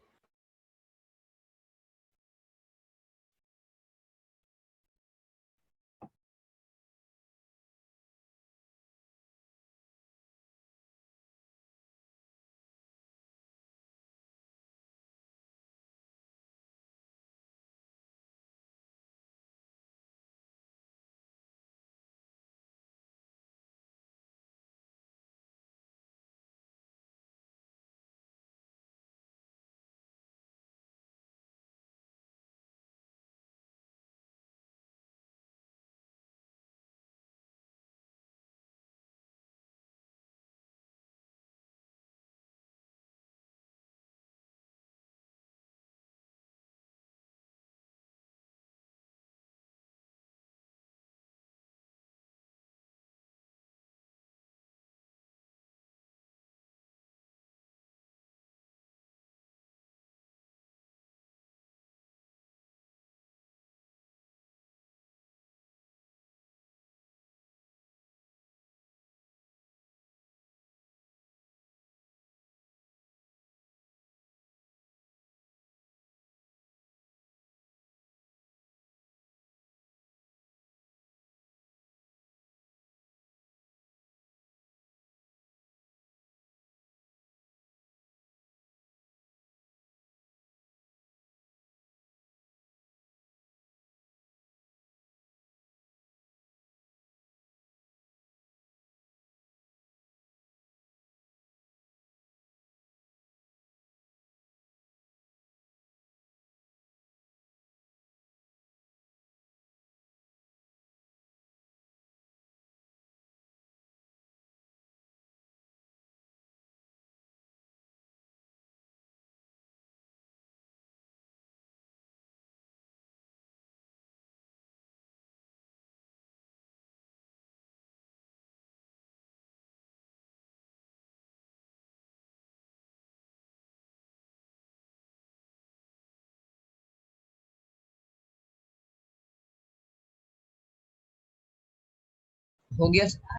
हो गया सर।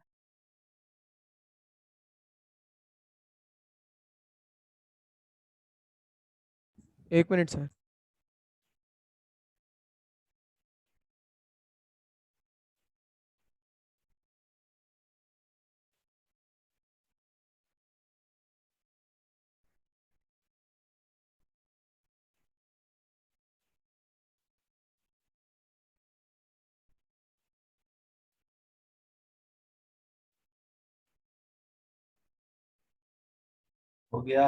एक मिनट सर। हो गया।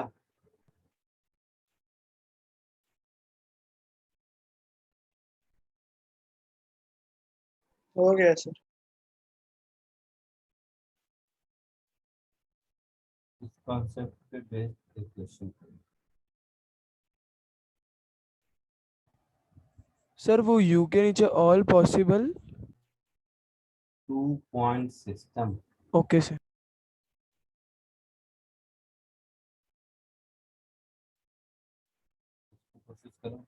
हो गया सर। इस कॉन्सेप्ट पे बेस्ड क्वेश्चन। सर वो यू के नीचे all possible. 2 point system. Okay sir. कोशिश करो।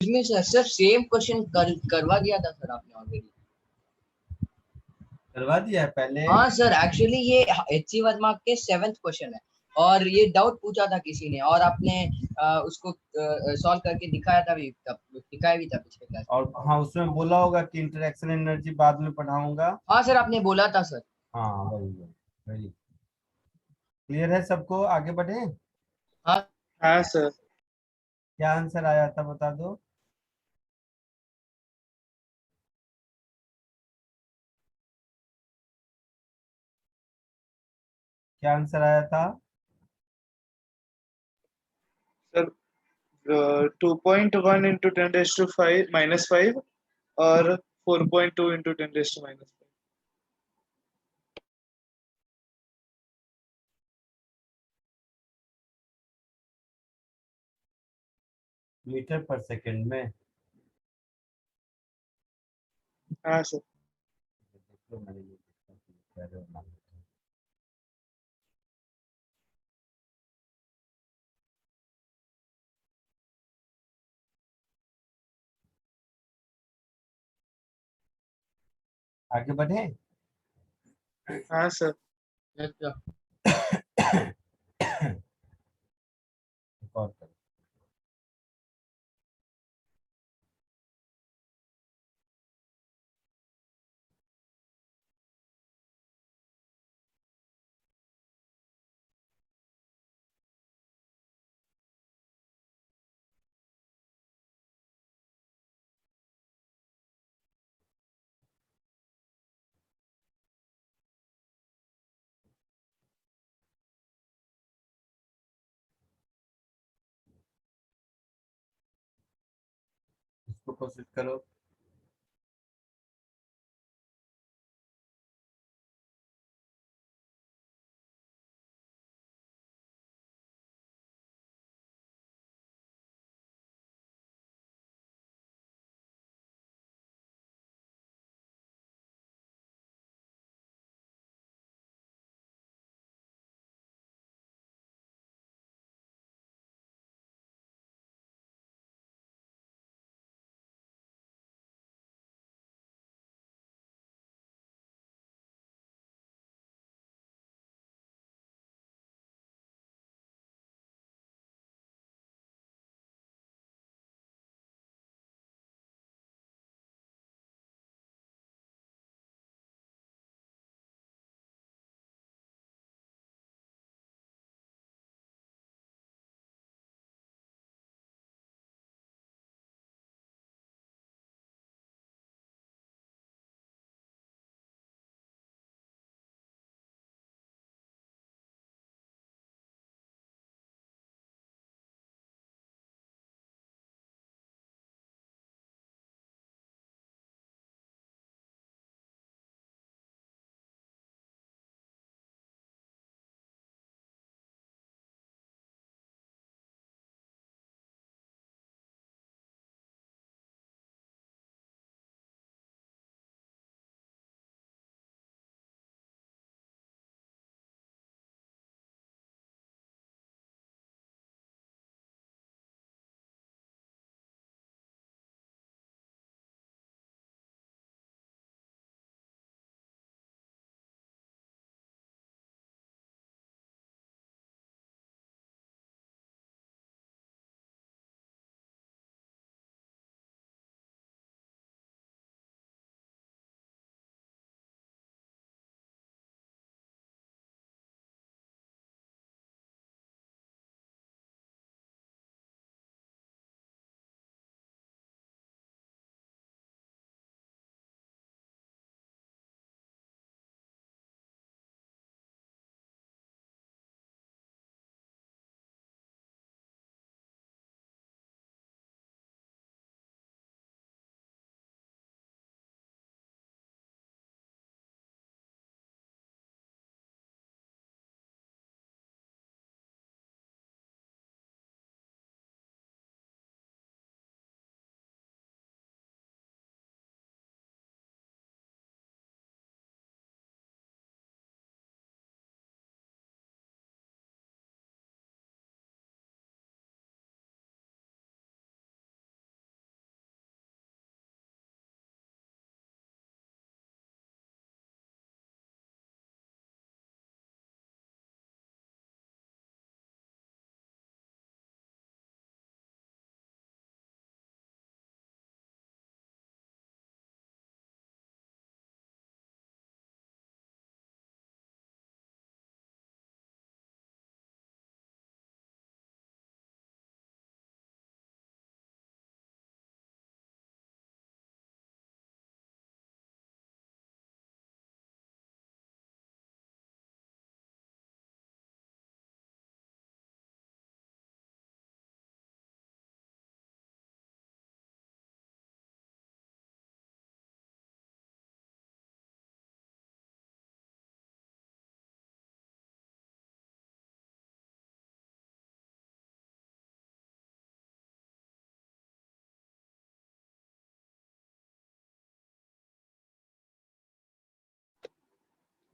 इसमें सर सेम क्वेश्चन करवा दिया था सर आपने ऑलरेडी। करवा दिया है पहले। हाँ सर, एक्चुअली ये HC वर्मा के 7th क्वेश्चन है और ये डाउट पूछा था किसी ने और आपने उसको सॉल्व करके दिखाया था भी, तब दिखाया भी था पिछले क्लास। और हाँ, उसमें बोला होगा कि इंटरेक्शन एनर्जी बाद में पढ़ाऊंगा। हाँ सर, आपने बोला था सर। हाँ वही वही। क्लियर है सबको, आगे बढ़े। हाँ हाँ सर। क्या आंसर आया था बता दो। क्या आंसर आया था। सर 2.1 इंटू 10⁻⁵ और 4.2 इंटू 10⁻⁵। मीटर पर सेकंड में। हाँ सर। देखो मैंने ये लिखा कि क्या करना है। आगे बढ़े। हाँ सर। अच्छा। और करो। इसको कोशिश करो।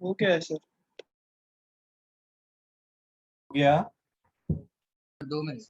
वो क्या है सर? हो गया? 2 मिनट।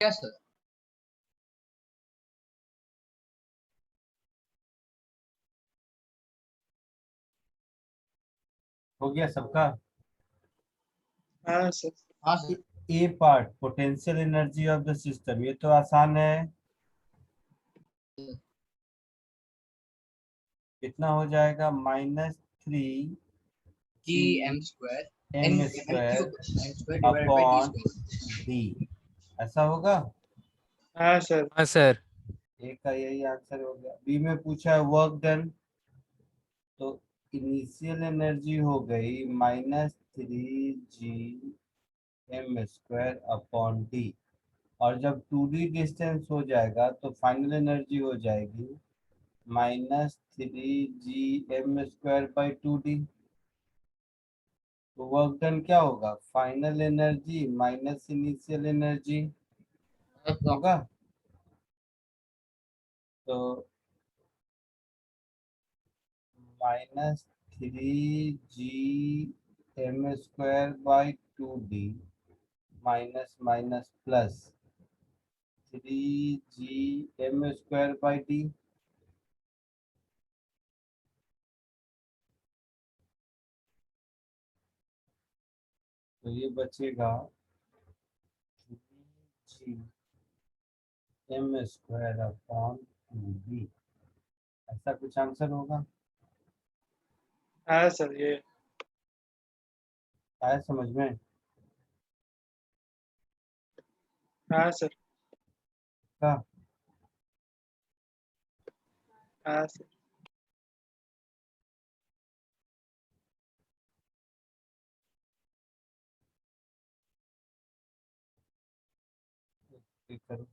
क्या सर? हो गया सबका? हाँ सर। हाँ sir. A part potential energy of the system, ये तो आसान है। कितना हो जाएगा? -3 g m square m m square cube m square divided by d upon square. D, ऐसा होगा? हाँ सर। हाँ सर। ए का यही आंसर हो गया। बी में पूछा है वर्क डन, तो इनिशियल एनर्जी हो गई -3 g m² अपॉन डी, और जब 2d डिस्टेंस हो जाएगा तो फाइनल एनर्जी हो जाएगी -3 g m² बाई 2d। तो वर्क डन क्या होगा? Final energy minus initial energy होगा। तो -3 g m² by 2d minus minus plus 3 g m² by d। तो ये बचेगा 3 g m² अपॉन 2d, ऐसा कुछ आंसर होगा। हाँ सर ये। आया समझ में? हाँ सर। का हाँ सर। ठीक करो।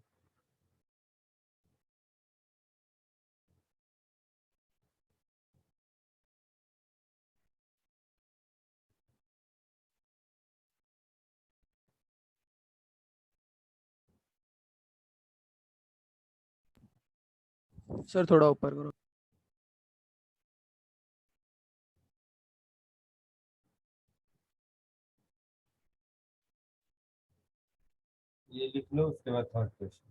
सर थोड़ा ऊपर करो। ये लिख लो, उसके बाद थर्ड क्वेश्चन।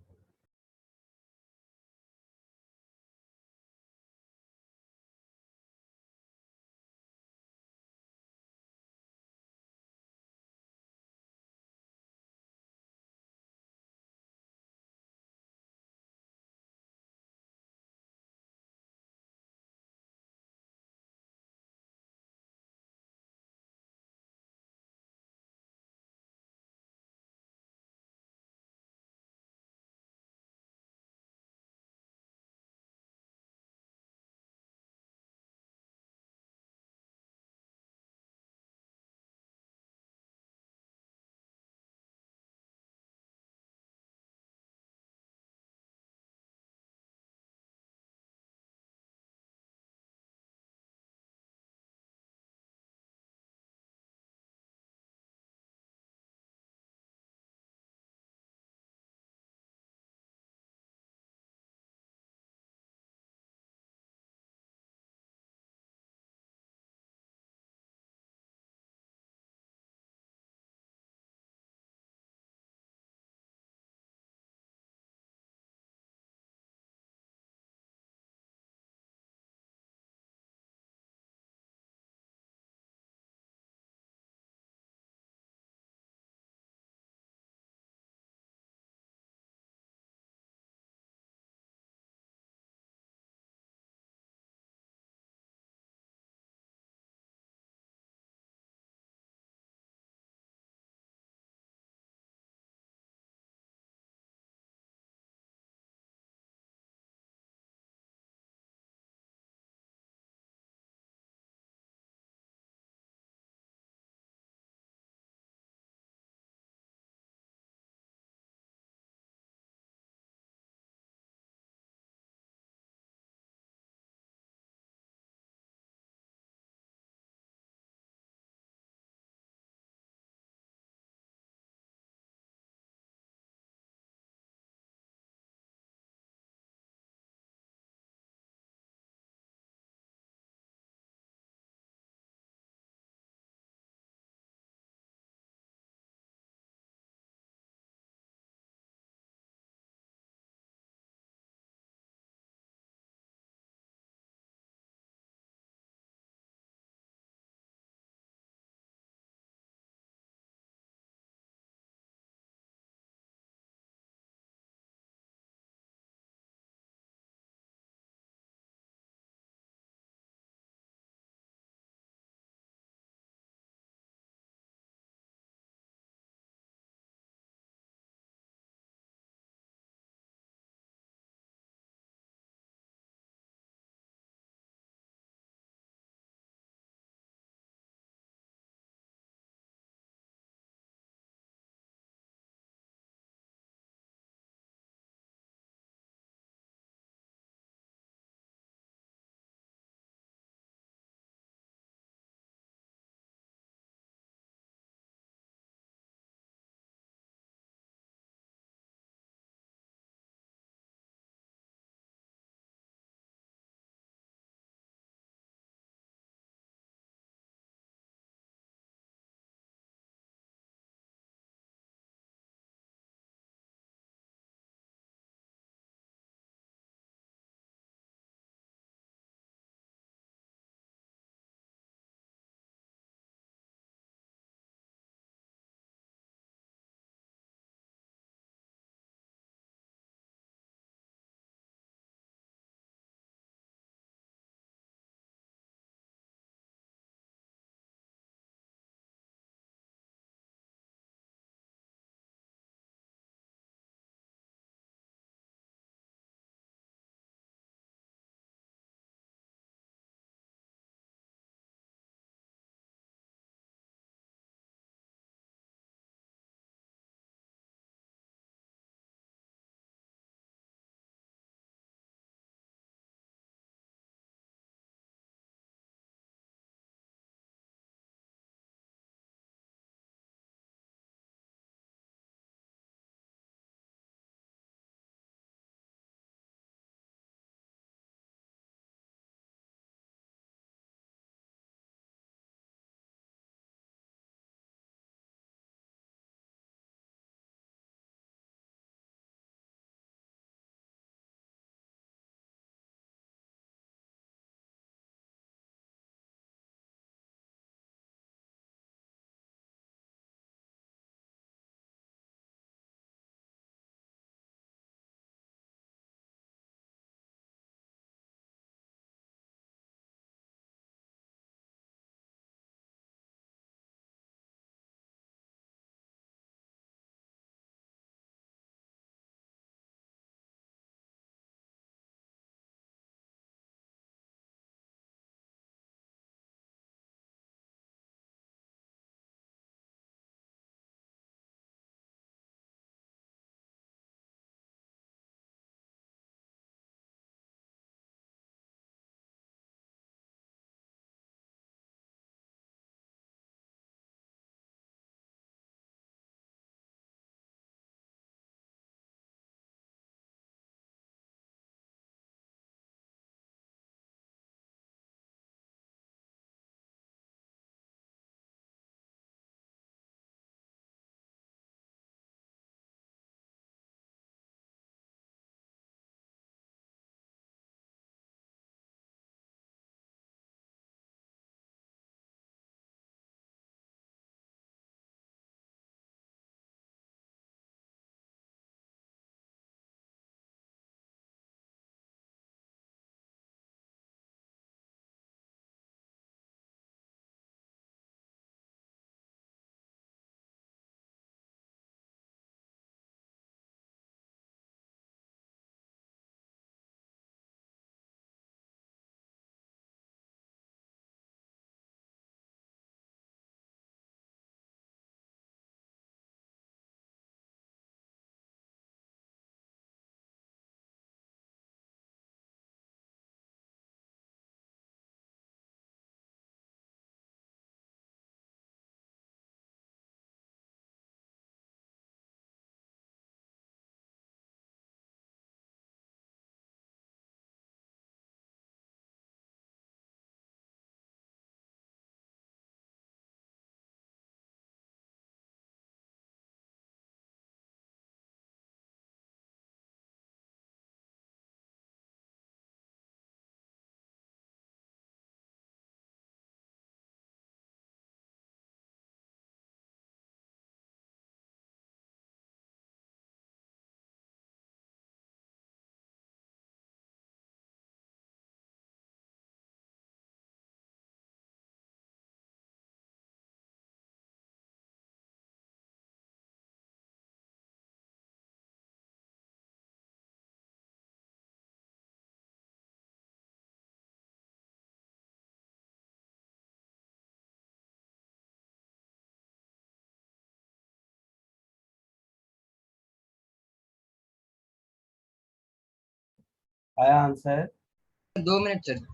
आया answer? 2 minute sir.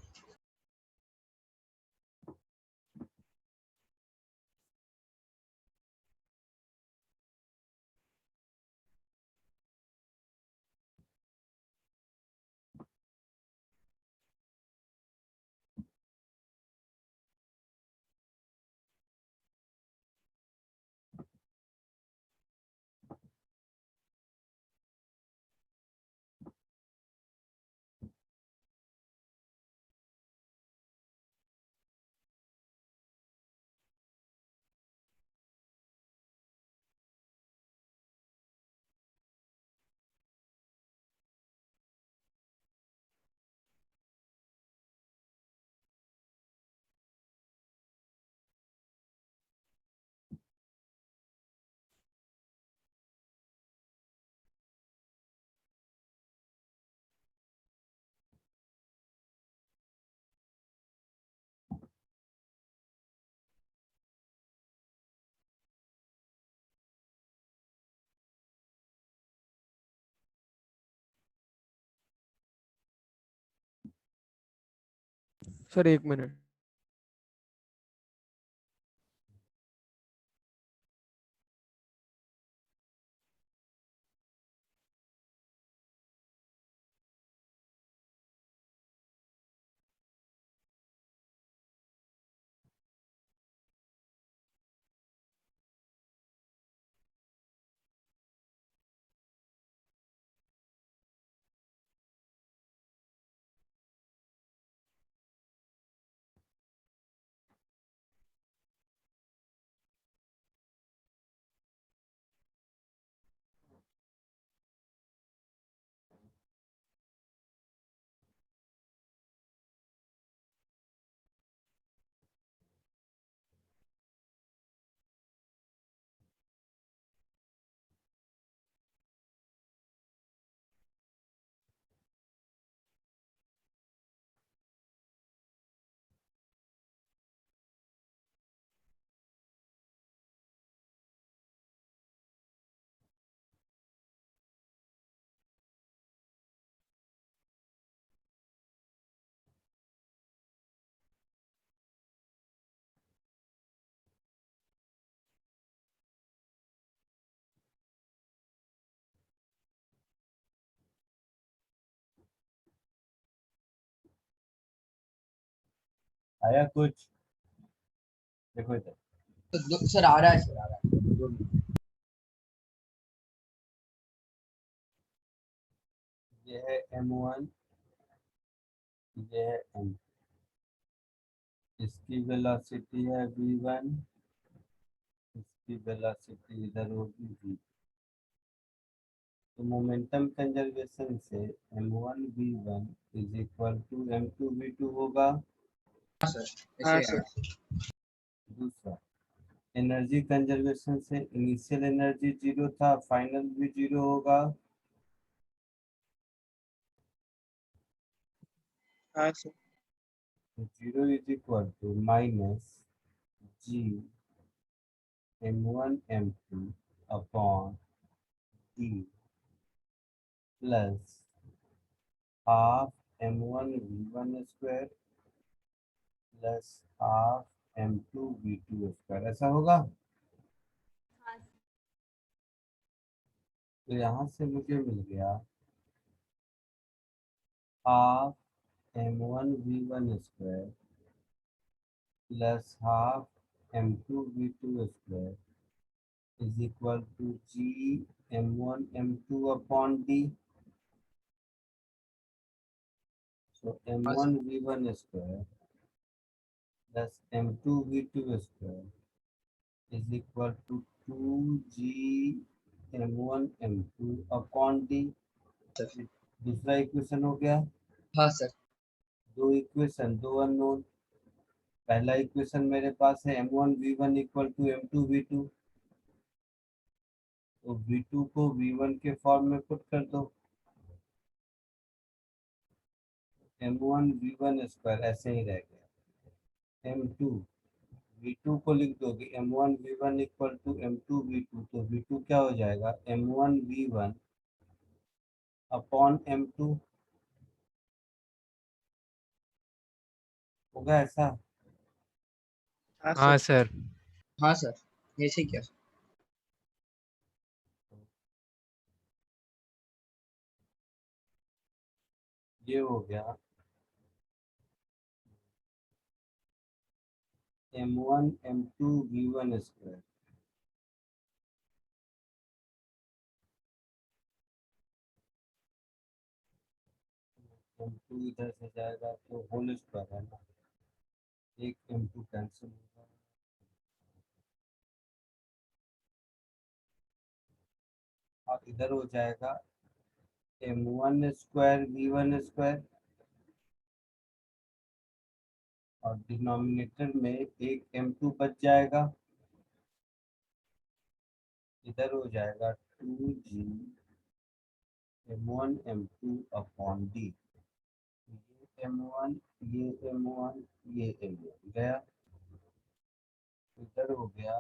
Sir 1 minute. आया कुछ? देखो इधर, तो सर आ रहा है सर, आ रहा है 2 मिनट। ये है M1, ये है M, इसकी वेलोसिटी है v1, इसकी वेलोसिटी इधर होगी v। तो मोमेंटम कंजर्वेशन से m1 v1 is equal to m2 v2 होगा। हाँ सर, हाँ ऐसे ही आ सर। रहा है। दूसरा, एनर्जी कंजर्वेशन से इनिशियल एनर्जी 0 था, फाइनल भी 0 होगा। हाँ sir. 0 is equal to minus g m1 m2 अपॉन d plus half m1 v1 square plus half m2 v2 square, ऐसा होगा। तो यहाँ से मुझे मिल गया half m1 v1 square plus half m2 v2 square is equal to g m1 m2 अपॉन d। सो हाँ sir, m1 v1 square plus m2 v2 square is equal to 2g m1 m2 अपॉन d। दूसरा equation हो गया। हाँ sir. दो equation, दो unknown. पहला इक्वेशन मेरे पास है m1 v1 equal to m2 v2, तो v2 को v1 के फॉर्म में पुट कर दो, m1 v1 स्क्वायर ऐसे ही रह गया। m2 v2 को लिख दोगे m1 v1 equal to m2 v2, तो v2 क्या हो जाएगा m1 v1 अपॉन m2। होगा ऐसा? हाँ हाँ सर। सर। हाँ सर, ऐसे क्या? ये हो गया m1 m2 v1 square. m2 इधर से जाएगा तो होल स्क्वायर है ना, एक m2 कैंसिल होगा, और इधर हो जाएगा m1 स्क्वायर v1 स्क्वायर, और डिनोमिनेटर में एक m2 बच जाएगा, इधर हो जाएगा 2g m1 m2 अपॉन d। ये m1 ये m1 ये m1 गया, इधर हो गया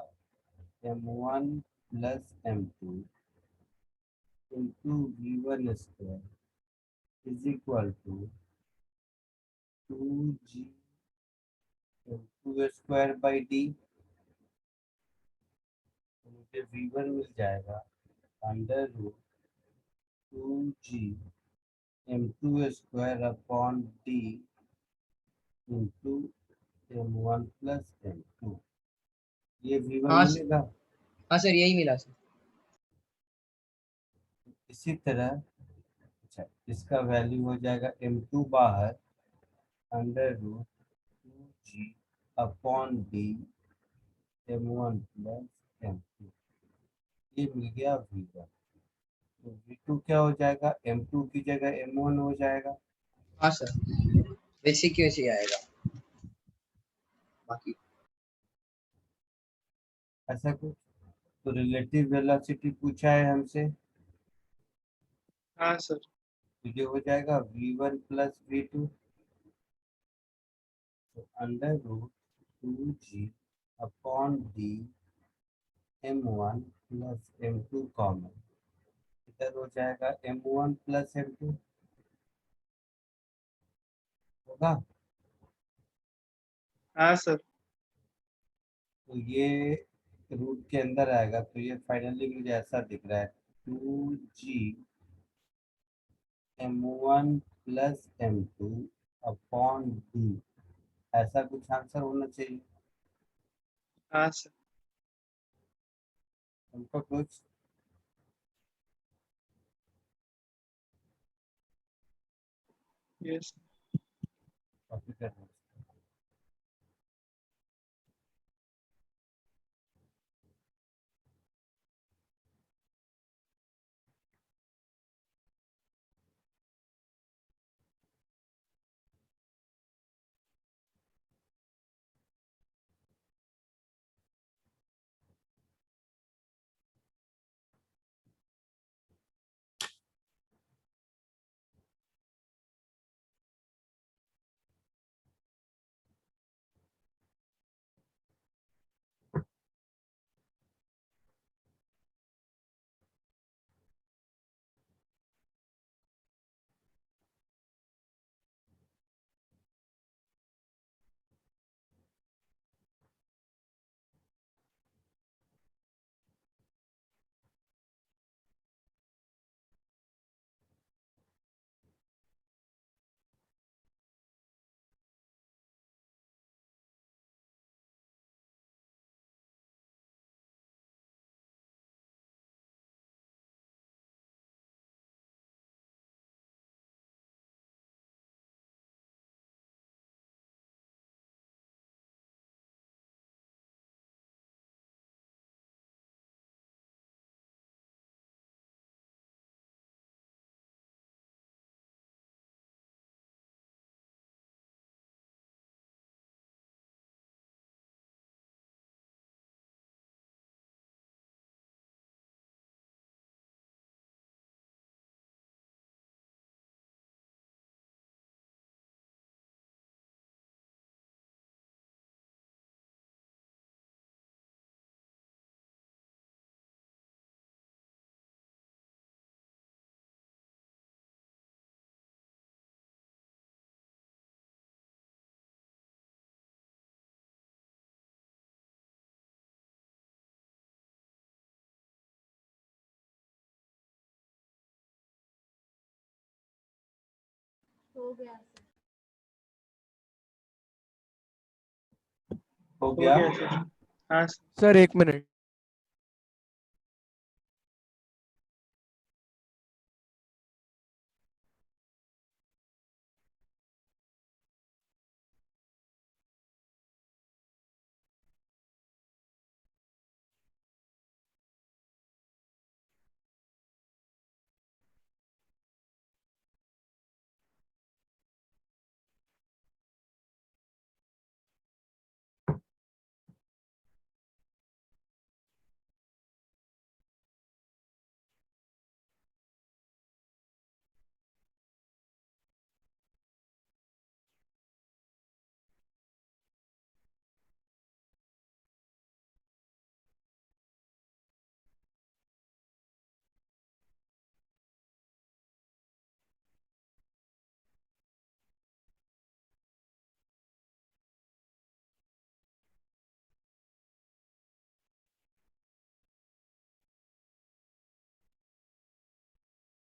m1 plus m2 into v1 square is equal to 2g m2 square by d। मुझे v1 मिल जाएगा under root 2g m2 square upon d into m1 plus m2। ये v1 हाँ मिलेगा। हाँ सर, यही मिला सर। इसी तरह अच्छा, इसका वैल्यू हो जाएगा m2 बाहर under root 2g upon d m1 plus m2। ये मिल गया v1। तो v2 क्या हो जाएगा, m2 की जगह m1 हो जाएगा। हाँ सर, वैसे की वैसे ही आएगा बाकी। ऐसा कुछ। तो रिलेटिव वेलोसिटी पूछा है हमसे, हाँ सर। तो ये हो जाएगा v1 प्लस v2, तो under root 2g upon d m1 plus m2 कॉमन, इधर हो जाएगा m1 प्लस m2 होगा। हाँ सर। तो ये रूट के अंदर आएगा, तो ये फाइनली मुझे ऐसा दिख रहा है 2g m1 प्लस m2 अपॉन d। ऐसा कुछ आंसर होना चाहिए हाँ सर। हमको कुछ। यस। कॉपी करना। हो हो गया गया सर। हाँ सर। Sir 1 minute.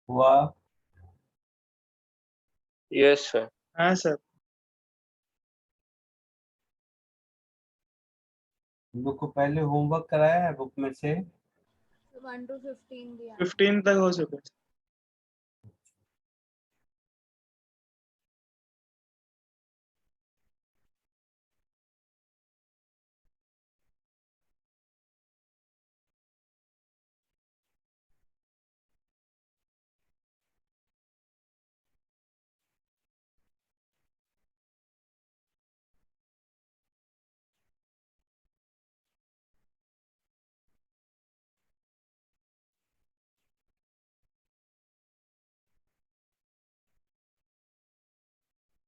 हुआ। Yes sir. हाँ सर। हम लोग को पहले होमवर्क कराया है बुक में से। 1 to 15 दिया 15 तक हो चुका है।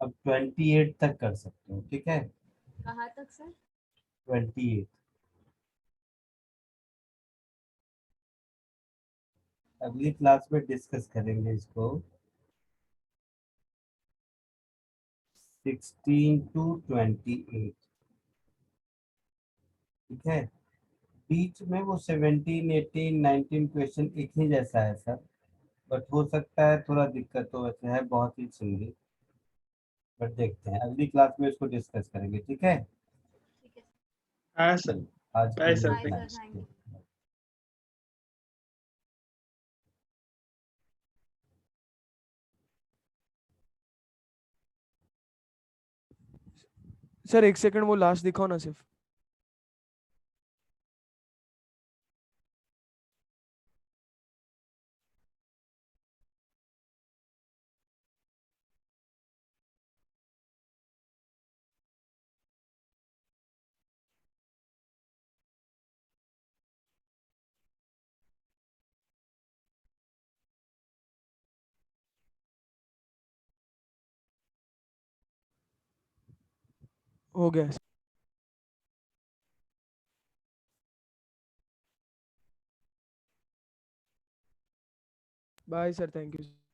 अब 28 तक कर सकते हो, ठीक है। कहाँ तक सर 28। अगली क्लास में डिस्कस करेंगे इसको। 16 to 28, ठीक है। बीच में वो 17, 18, 19 क्वेश्चन एक ही जैसा है सर, बट हो सकता है थोड़ा दिक्कत हो, वैसे है बहुत ही सिंगल, बट देखते हैं अगली क्लास में इसको डिस्कस करेंगे, ठीक है। ठीक है हाँ सर। चलिए, आज के बाय लिए सर। बाय इतना सर ही। थैंक यू सर 1 सेकंड वो लास्ट दिखाओ ना सिर्फ। हो गया। Bye sir, thank you.